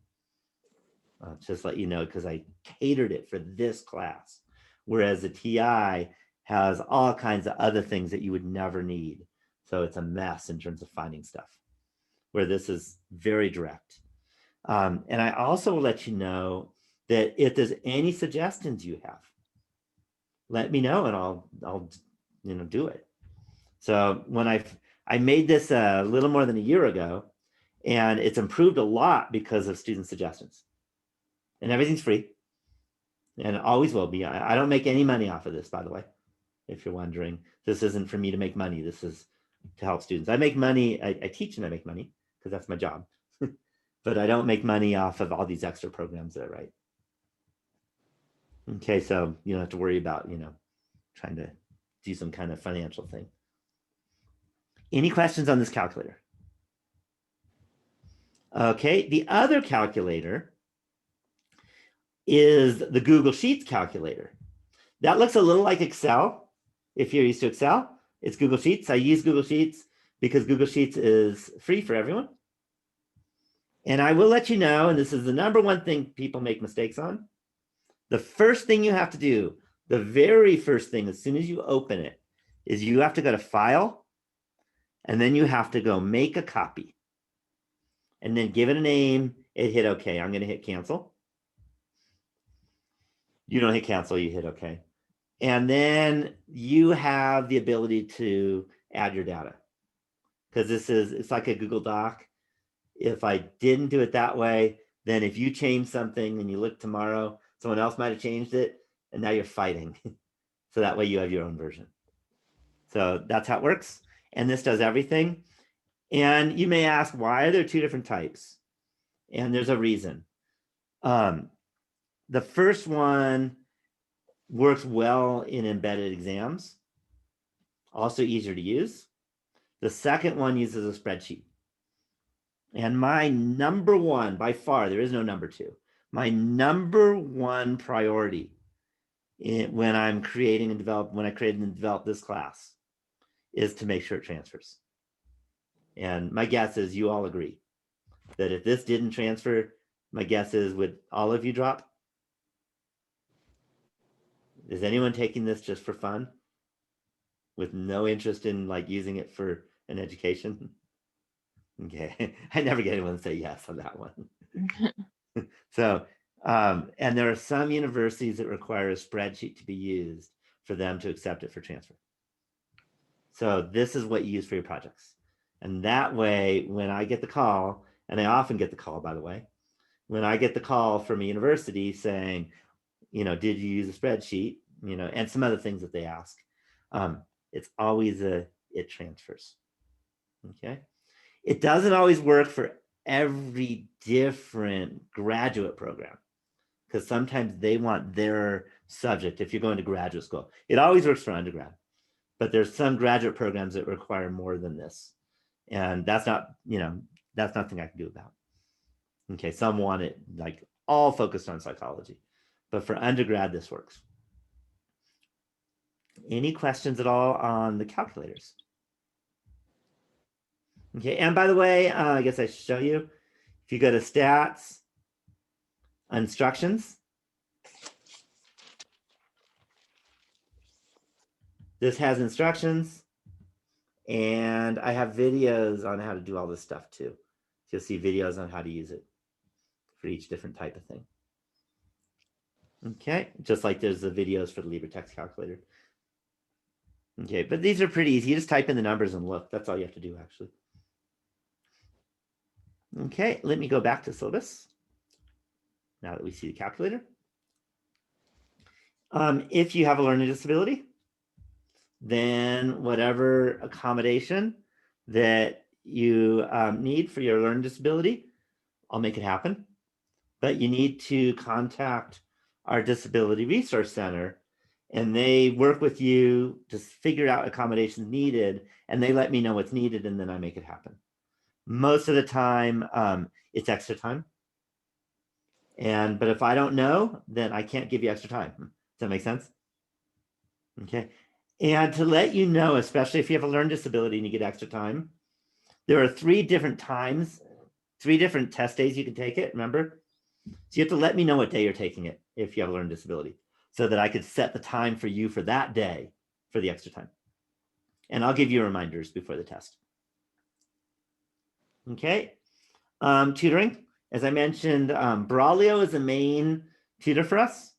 Just let you know, because I catered it for this class, whereas the TI has all kinds of other things that you would never need. So it's a mess in terms of finding stuff, where this is very direct. And I also will let you know that if there's any suggestions you have, let me know and I'll do it. So when I made this a little more than a year ago, and it's improved a lot because of student suggestions. And everything's free, and it always will be. I don't make any money off of this, by the way, if you're wondering. This isn't for me to make money. This is to help students. I make money. I teach and I make money because that's my job. But I don't make money off of all these extra programs that I write. Okay, so you don't have to worry about, trying to do some kind of financial thing. Any questions on this calculator? Okay, the other calculator is the Google Sheets calculator. That looks a little like Excel. If you're used to Excel, it's Google Sheets. I use Google Sheets because Google Sheets is free for everyone. And I will let you know, and this is the number one thing people make mistakes on. The first thing you have to do, the very first thing, as soon as you open it, is you have to go to File, And then you have to go make a copy and then give it a name and hit OK. I'm going to hit cancel. You don't hit cancel, you hit OK. And then you have the ability to add your data, because it's like a Google Doc. If I didn't do it that way, then if you change something and you look tomorrow, someone else might have changed it, and now you're fighting. So that way you have your own version. So that's how it works. And this does everything. And you may ask, why are there two different types? And there's a reason. The first one works well in embedded exams, also easier to use. The second one uses a spreadsheet. And my number one, by far, there is no number two, my number one priority when I'm creating and when I created and developed this class is to make sure it transfers. And my guess is you all agree that if this didn't transfer, my guess is, would all of you drop? Is anyone taking this just for fun with no interest in like using it for an education? Okay, I never get anyone to say yes on that one. So, and there are some universities that require a spreadsheet to be used for them to accept it for transfer. So this is what you use for your projects. And that way, when I get the call, and I often get the call, by the way, when I get the call from a university saying, did you use a spreadsheet, and some other things that they ask, it's always it transfers. Okay. It doesn't always work for every different graduate program, because sometimes they want their subject. If you're going to graduate school, it always works for undergrad, but there's some graduate programs that require more than this. And that's not, that's nothing I can do about. Okay. Some want it like all focused on psychology, but for undergrad, this works. Any questions at all on the calculators? Okay, and by the way, I guess I should show you. If you go to stats, instructions, this has instructions, and I have videos on how to do all this stuff too. So you'll see videos on how to use it for each different type of thing. Okay, just like there's the videos for the LibreText calculator. Okay, but these are pretty easy. You just type in the numbers and look. That's all you have to do, actually. Okay, let me go back to syllabus now that we see the calculator. If you have a learning disability, then whatever accommodation that you need for your learning disability, I'll make it happen. But you need to contact our Disability Resource Center, and they work with you to figure out accommodations needed, and they let me know what's needed, and then I make it happen. Most of the time, it's extra time. But if I don't know, then I can't give you extra time. Does that make sense? Okay. And to let you know, especially if you have a learning disability and you get extra time, there are 3 different times, 3 different test days you can take it, remember? So you have to let me know what day you're taking it if you have a learning disability, so that I could set the time for you for that day for the extra time. And I'll give you reminders before the test. Okay. Tutoring, as I mentioned, Braulio is the main tutor for us,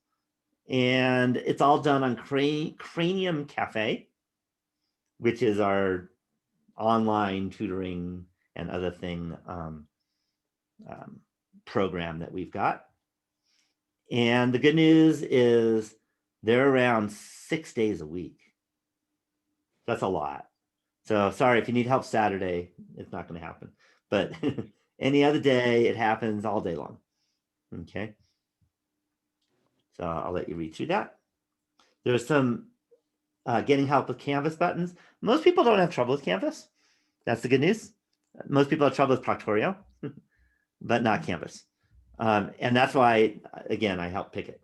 and it's all done on Cranium Cafe, which is our online tutoring and other thing program that we've got. And the good news is they're around 6 days a week. That's a lot. So sorry, if you need help Saturday, it's not going to happen. But any other day, it happens all day long. Okay. So I'll let you read through that. There's some getting help with Canvas buttons. Most people don't have trouble with Canvas. That's the good news. Most people have trouble with Proctorio, but not Canvas. And that's why, again, I help pick it.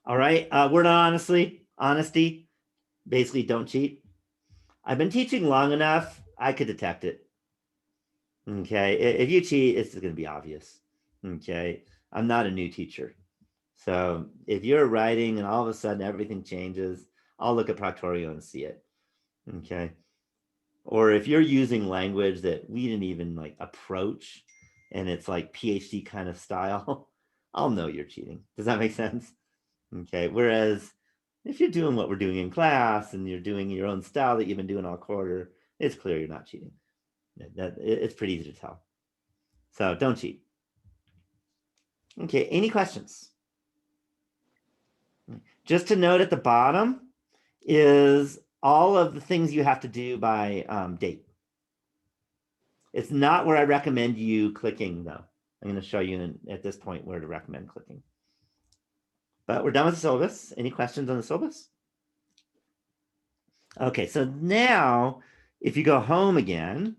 All right. Word on honesty, basically don't cheat. I've been teaching long enough, I could detect it. Okay. If you cheat, it's going to be obvious. Okay. I'm not a new teacher. So if you're writing and all of a sudden everything changes, I'll look at Proctorio and see it. Okay. or if you're using language that we didn't even like approach and it's like PhD kind of style, I'll know you're cheating. Does that make sense? Okay. Whereas if you're doing what we're doing in class and you're doing your own style that you've been doing all quarter, it's clear you're not cheating. It's pretty easy to tell. So don't cheat. Okay, any questions? Just to note at the bottom is all of the things you have to do by date. It's not where I recommend you clicking though. I'm going to show you at this point where to recommend clicking. But we're done with the syllabus. Any questions on the syllabus? Okay, so now if you go home again,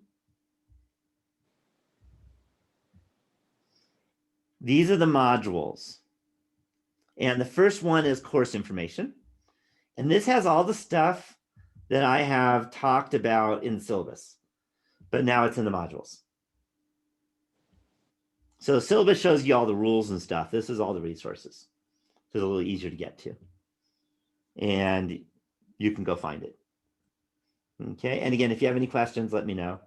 these are the modules. And the first one is course information. And this has all the stuff that I have talked about in the syllabus, but now it's in the modules. So the syllabus shows you all the rules and stuff. This is all the resources. So it's a little easier to get to. And you can go find it. Okay, and again, if you have any questions, let me know.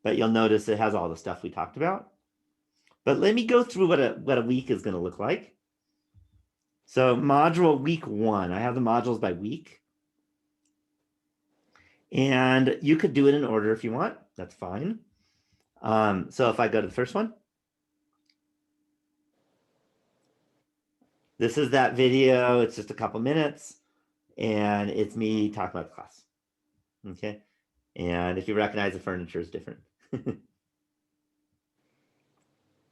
But you'll notice it has all the stuff we talked about. But let me go through what a week is going to look like. So module week 1, I have the modules by week. And you could do it in order if you want. That's fine. So if I go to the first one, this is that video. It's just a couple minutes. And it's me talking about the class. Okay. And if you recognize the furniture is different.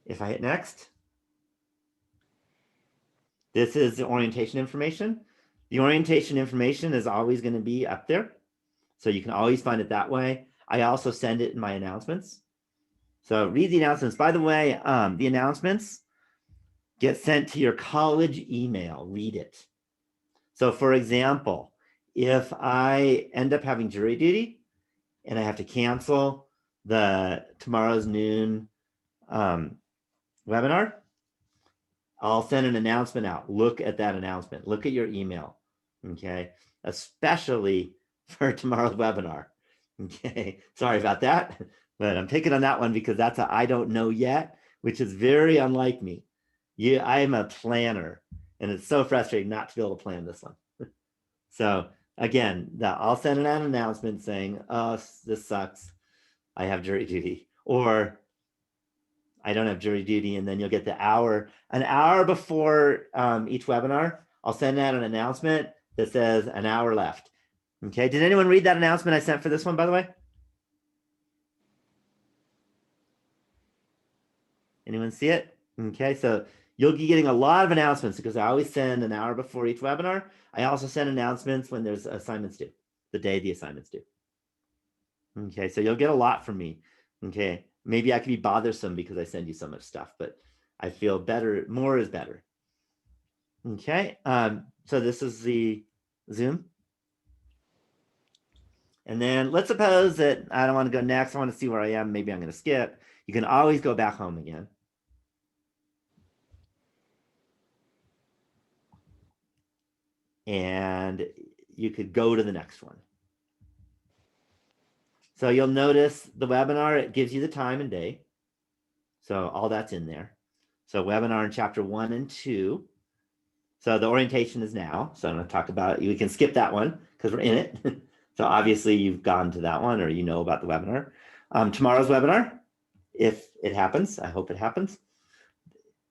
If I hit next, this is the orientation information. The orientation information is always going to be up there. So you can always find it that way. I also send it in my announcements. So read the announcements. By the way, the announcements get sent to your college email. Read it. So for example, if I end up having jury duty and I have to cancel the tomorrow's noon webinar, I'll send an announcement out. Look at that announcement. Look at your email. Okay. Especially for tomorrow's webinar. Okay. Sorry about that, but I'm taking on that one because that's a I don't know yet, which is very unlike me. I am a planner and it's so frustrating not to be able to plan this one. So again, I'll send an announcement saying, oh, this sucks. I have jury duty, or I don't have jury duty. And then you'll get an hour before each webinar, I'll send out an announcement that says an hour left. Okay. Did anyone read that announcement I sent for this one, by the way? Anyone see it? Okay. So you'll be getting a lot of announcements because I always send an hour before each webinar. I also send announcements when there's assignments due, the day the assignments due. Okay. So you'll get a lot from me. Okay. Maybe I can be bothersome because I send you so much stuff, but I feel better. More is better. Okay. So this is the Zoom. And then let's suppose that I don't want to go next. I want to see where I am. Maybe I'm going to skip. You can always go back home again. And you could go to the next one. So you'll notice the webinar, it gives you the time and day. So all that's in there. So webinar in chapter 1 and 2. So the orientation is now. So I'm going to talk about it. We can skip that one because we're in it. So obviously you've gone to that one or you know about the webinar. Tomorrow's webinar, if it happens, I hope it happens.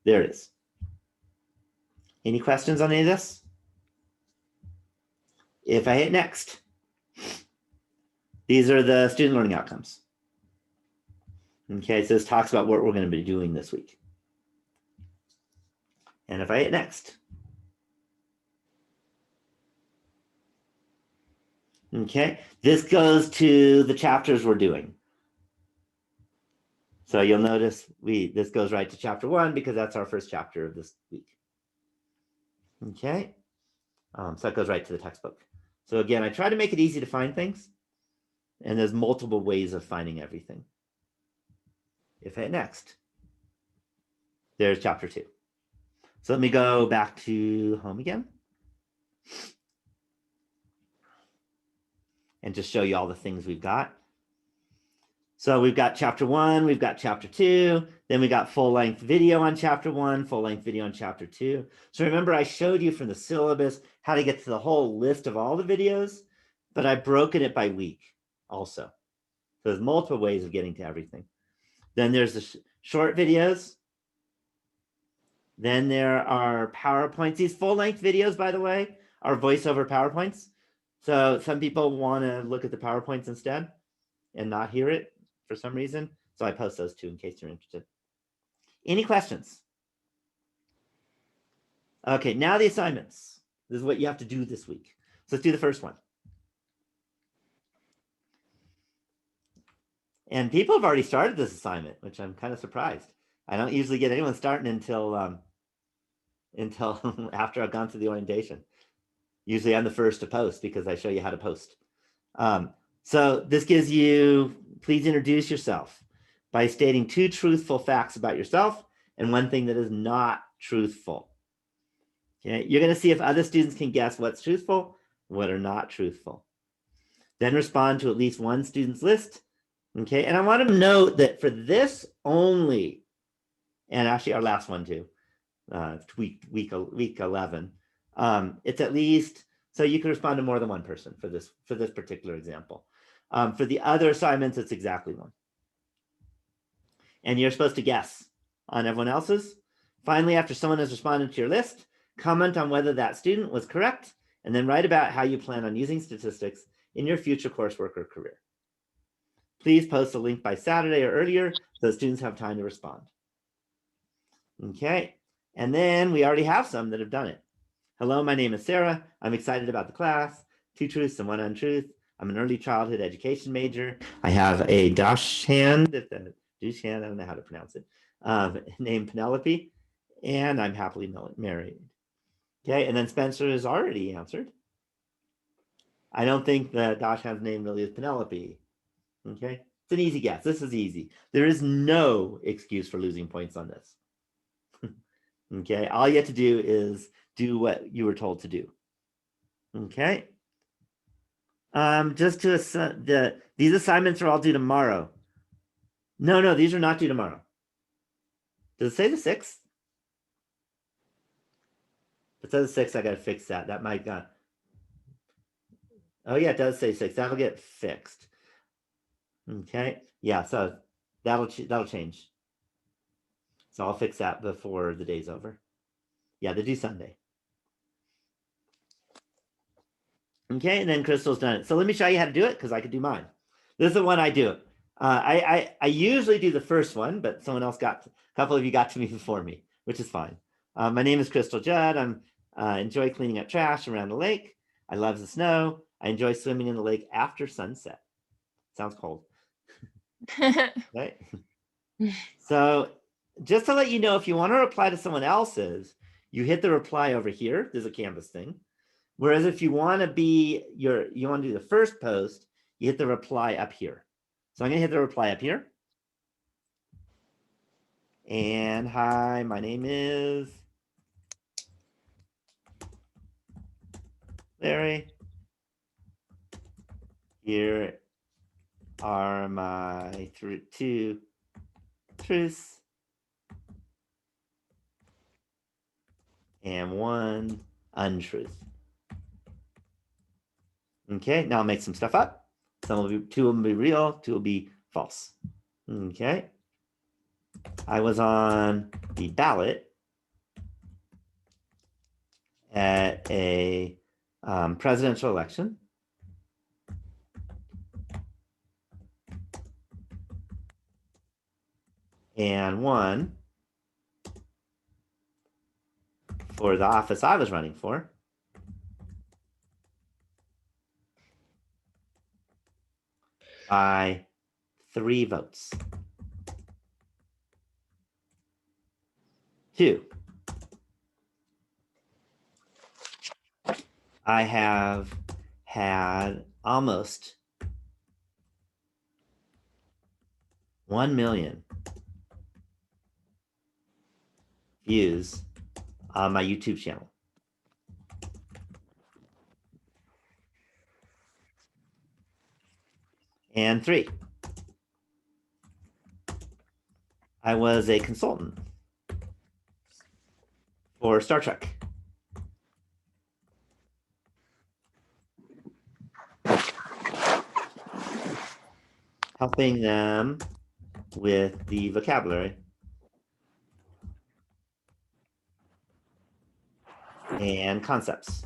There it is. Any questions on any of this? If I hit next, these are the student learning outcomes. Okay, so this talks about what we're going to be doing this week. And if I hit next, okay, this goes to the chapters we're doing. So you'll notice this goes right to chapter 1 because that's our first chapter of this week. Okay, so it goes right to the textbook. So again, I try to make it easy to find things, and there's multiple ways of finding everything. If I hit next, there's chapter 2. So let me go back to home again and just show you all the things we've got. So we've got chapter 1, we've got chapter 2, then we got full-length video on chapter 1, full-length video on chapter 2. So remember, I showed you from the syllabus how to get to the whole list of all the videos, but I've broken it by week also. So there's multiple ways of getting to everything. Then there's the short videos. Then there are PowerPoints. These full-length videos, by the way, are voiceover PowerPoints. So some people want to look at the PowerPoints instead and not hear it for some reason. So I post those too in case you're interested. Any questions? Okay, now the assignments. This is what you have to do this week. So let's do the first one. And people have already started this assignment, which I'm kind of surprised. I don't usually get anyone starting until after I've gone through the orientation. Usually I'm the first to post because I show you how to post. So this gives you, please introduce yourself by stating 2 truthful facts about yourself and 1 thing that is not truthful. Okay, you're going to see if other students can guess what's truthful, what are not truthful. Then respond to at least 1 student's list. Okay, and I want to note that for this only, and actually our last one too, week 11, it's at least, so you can respond to more than 1 person for this particular example. For the other assignments, it's exactly 1. And you're supposed to guess on everyone else's. Finally, after someone has responded to your list, comment on whether that student was correct, and then write about how you plan on using statistics in your future coursework or career. Please post a link by Saturday or earlier so students have time to respond. Okay, and then we already have some that have done it. Hello, my name is Sarah. I'm excited about the class. 2 truths and 1 untruth. I'm an early childhood education major. I have a dachshund, I don't know how to pronounce it, named Penelope, and I'm happily married. Okay, and then Spencer has already answered. I don't think the dachshund's name really is Penelope. Okay, it's an easy guess. This is easy. There is no excuse for losing points on this. Okay, all you have to do is do what you were told to do. Okay. Just to these assignments are all due tomorrow. No, these are not due tomorrow. Does it say the 6th? If it says 6th, I gotta fix that. That might not. Oh yeah, it does say 6th. That'll get fixed. Okay, yeah, so that'll change. So I'll fix that before the day's over. Yeah, they do Sunday. Okay, and then Crystal's done it. So let me show you how to do it because I could do mine. This is the one I do. I usually do the first one, but someone else a couple of you got to me before me, which is fine. My name is Crystal Judd. I enjoy cleaning up trash around the lake. I love the snow. I enjoy swimming in the lake after sunset. Sounds cold. Right? So just to let you know, if you want to reply to someone else's, you hit the reply over here. There's a Canvas thing. Whereas if you want to do the first post, you hit the reply up here. So I'm going to hit the reply up here. And hi, my name is Larry. Here are my 2 truths and 1 untruth. Okay, now I'll make some stuff up. 2 of them will be real, 2 will be false. Okay. I was on the ballot at a presidential election. And won for the office I was running for. By 3 votes. 2, I have had almost 1 million views on my YouTube channel. And 3, I was a consultant for Star Trek. Helping them with the vocabulary and concepts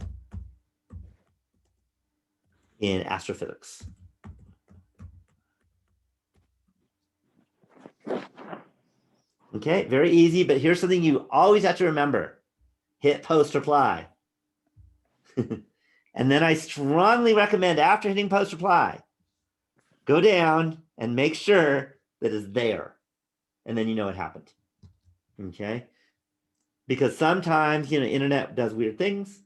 in astrophysics. Okay, very easy, but here's something you always have to remember. Hit post reply. And then I strongly recommend after hitting post reply, go down and make sure that it's there. And then you know what happened. Okay. Because sometimes, internet does weird things.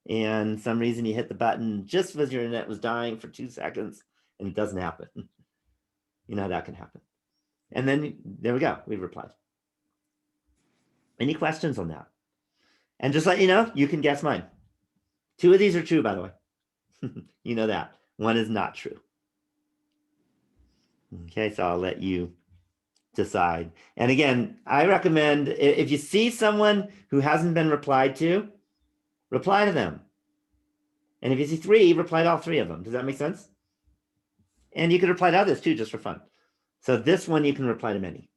And some reason you hit the button just as your internet was dying for 2 seconds and it doesn't happen. You know how that can happen. And then there we go. We replied. Any questions on that? And just let you know, you can guess mine. 2 of these are true, by the way. You know that. 1 is not true. Okay, so I'll let you decide. And again, I recommend if you see someone who hasn't been replied to, reply to them. And if you see 3, reply to all 3 of them. Does that make sense? And you can reply to others too, just for fun. So this one, you can reply to many.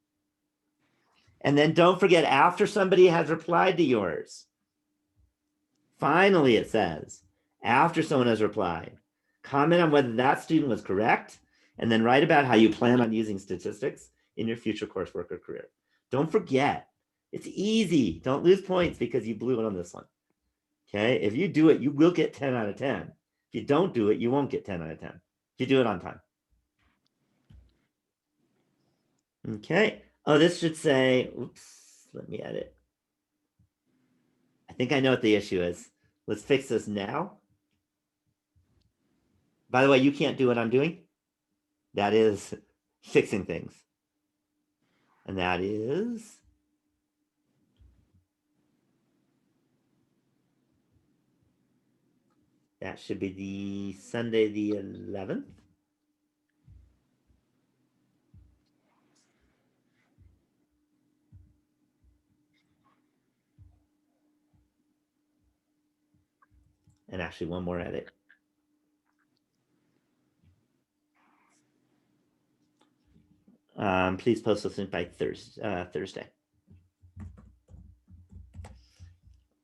And then don't forget, after somebody has replied to yours, finally it says, after someone has replied, comment on whether that student was correct, and then write about how you plan on using statistics in your future coursework or career. Don't forget, it's easy. Don't lose points because you blew it on this one. Okay, if you do it, you will get 10 out of 10. If you don't do it, you won't get 10 out of 10. If you do it on time. Okay. Oh, this should say, oops, let me edit. I think I know what the issue is. Let's fix this now. By the way, you can't do what I'm doing. That is fixing things. And that is that should be the Sunday the 11th. And actually one more edit. Please post this link by Thursday.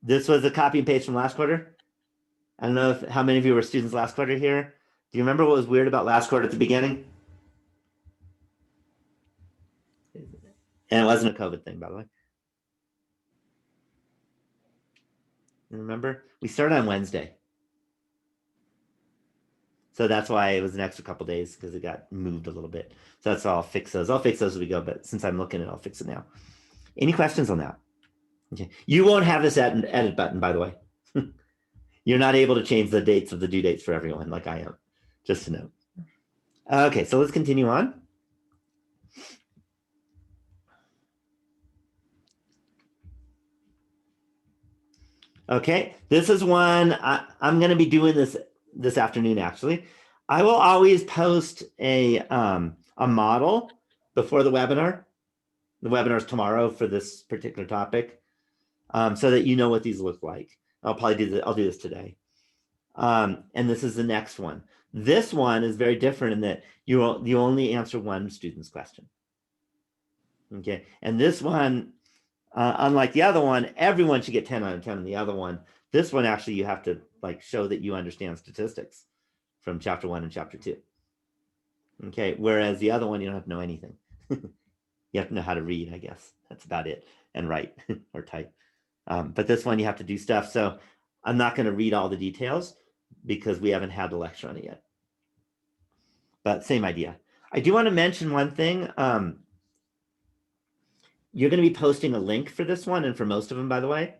This was a copy and paste from last quarter. I don't know how many of you were students last quarter here. Do you remember what was weird about last quarter at the beginning? And it wasn't a COVID thing, by the way. You remember? We started on Wednesday. So that's why it was an extra couple days, because it got moved a little bit. So that's all. I'll fix those. I'll fix those as we go. But since I'm looking at it, I'll fix it now. Any questions on that? Okay. You won't have this edit button, by the way. You're not able to change the dates of the due dates for everyone like I am, just to note. Okay, so let's continue on. Okay, this is one I'm going to be doing this afternoon, actually. I will always post a model before the webinar. The webinar is tomorrow for this particular topic, so that you know what these look like. I'll do this today. And this is the next one. This one is very different in that you only answer one student's question. Okay, and this one, unlike the other one, everyone should get 10 out of 10 on the other one. This one, actually, you have to show that you understand statistics from chapter 1 and chapter 2. Okay, whereas the other one, you don't have to know anything. You have to know how to read, I guess. That's about it, and write or type. But this one, you have to do stuff. So I'm not going to read all the details because we haven't had the lecture on it yet. But same idea. I do want to mention one thing. You're going to be posting a link for this one and for most of them, by the way.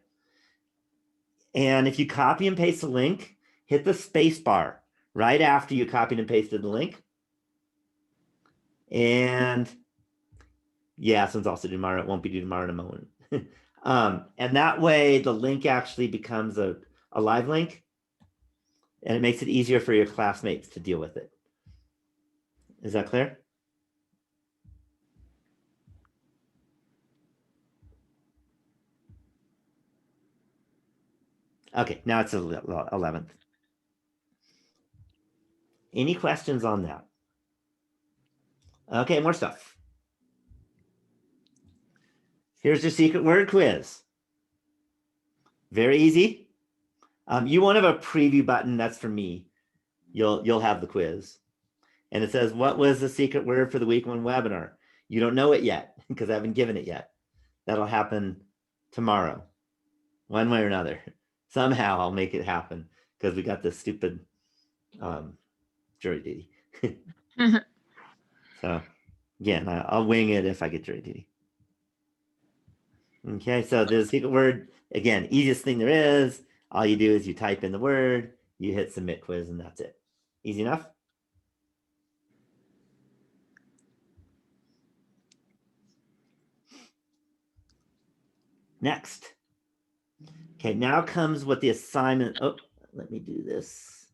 And if you copy and paste the link, hit the space bar right after you copied and pasted the link. And yeah, since also tomorrow, it won't be due tomorrow in a moment. And that way the link actually becomes a live link, and it makes it easier for your classmates to deal with it. Is that clear? Okay, now it's 11th. Any questions on that? Okay, more stuff. Here's your secret word quiz. Very easy. You won't have a preview button. That's for me. You'll have the quiz. And it says, what was the secret word for the week one webinar? You don't know it yet because I haven't given it yet. That'll happen tomorrow, one way or another. Somehow I'll make it happen because we got this stupid jury duty. So again, I'll wing it if I get jury duty. Okay, so the secret word, again, easiest thing there is. All you do is you type in the word, you hit submit quiz, and that's it. Easy enough? Next. Okay, now comes what the assignment. Oh, let me do this.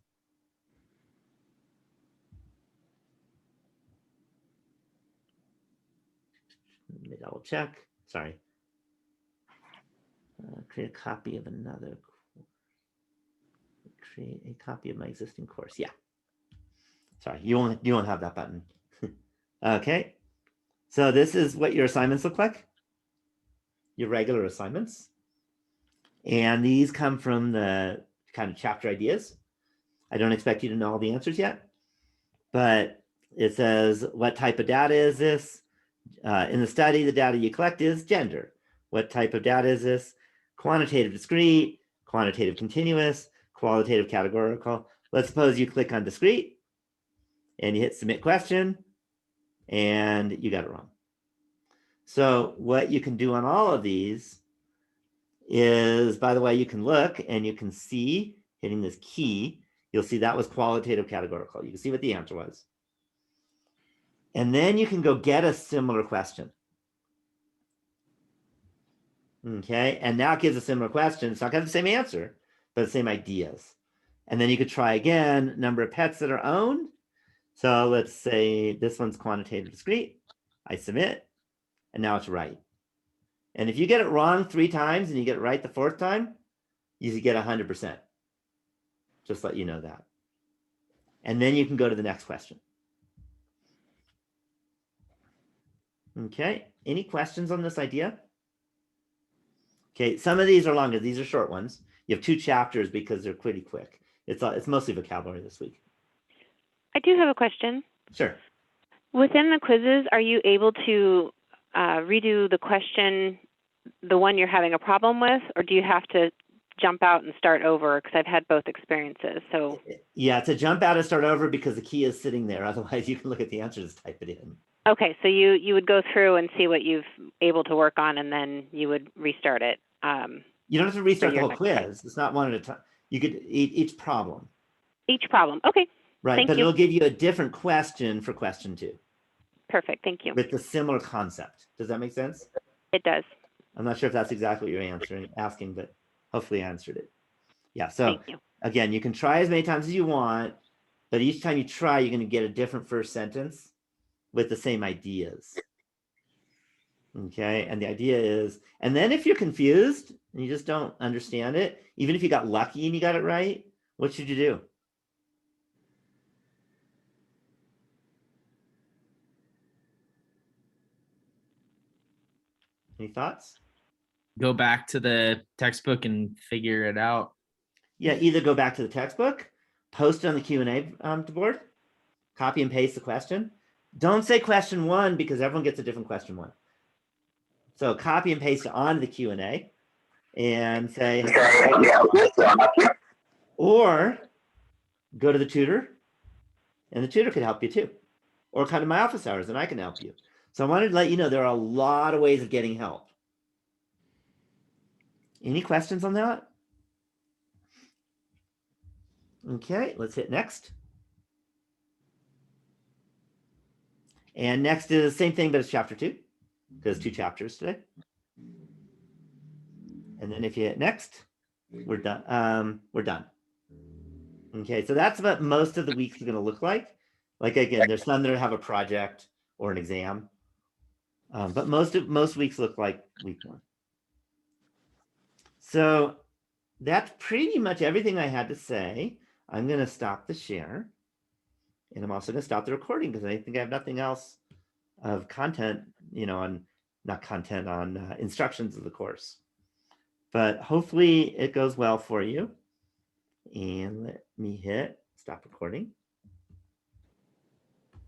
Let me double check. Sorry. Create a copy of another. Create a copy of my existing course. Yeah. Sorry, you won't have that button. Okay. So this is what your assignments look like. Your regular assignments. And these come from the kind of chapter ideas. I don't expect you to know all the answers yet, but it says, what type of data is this? In the study, the data you collect is gender. What type of data is this? Quantitative discrete, quantitative continuous, qualitative categorical. Let's suppose you click on discrete and you hit submit question and you got it wrong. So what you can do on all of these is, by the way, you can look and you can see, hitting this key, you'll see that was qualitative categorical. You can see what the answer was. And then you can go get a similar question. Okay, and now it gives a similar question. It's not going to have the same answer, but the same ideas. And then you could try again, number of pets that are owned. So let's say this one's quantitative discrete. I submit, and now it's right. And if you get it wrong 3 times and you get it right the 4th time, you get 100%. Just let you know that. And then you can go to the next question. Okay, any questions on this idea? Okay, some of these are longer. These are short ones. You have 2 chapters because they're pretty quick. It's mostly vocabulary this week. I do have a question. Sure. Within the quizzes, are you able to redo the question, the one you're having a problem with, or do you have to jump out and start over? Because I've had both experiences. So yeah, to jump out and start over because the key is sitting there. Otherwise, you can look at the answers, type it in. okay, so you would go through and see what you've able to work on, and then you would restart it. You don't have to restart the your whole next quiz. It's not one at a time. You could each problem. Each problem. Okay. Right, Thank but you. it'll give you a different question for question 2. Perfect. Thank you. With the similar concept. Does that make sense? It does. I'm not sure if that's exactly what you're asking, but hopefully I answered it. Yeah, so Thank you. again, you can try as many times as you want, but each time you try, you're going to get a different first sentence with the same ideas. Okay, and the idea is, and then if you're confused and you just don't understand it, even if you got lucky and you got it right, what should you do? Any thoughts? Go back to the textbook and figure it out. Yeah, either go back to the textbook, post it on the Q&A board, copy and paste the question. Don't say question 1 because everyone gets a different question 1. So copy and paste it onto the Q&A and say, or go to the tutor and the tutor could help you too. Or come to my office hours and I can help you. So I wanted to let you know there are a lot of ways of getting help. Any questions on that? Okay, let's hit next. And next is the same thing, but it's chapter 2, because 2 chapters today. And then if you hit next, we're done. We're done. Okay, so that's what most of the weeks are going to look like. Like again, there's some that have a project or an exam, but most weeks look like week 1. So that's pretty much everything I had to say. I'm going to stop the share. And I'm also going to stop the recording because I think I have nothing else of content, on not content, on instructions of the course. But hopefully it goes well for you. And let me hit stop recording.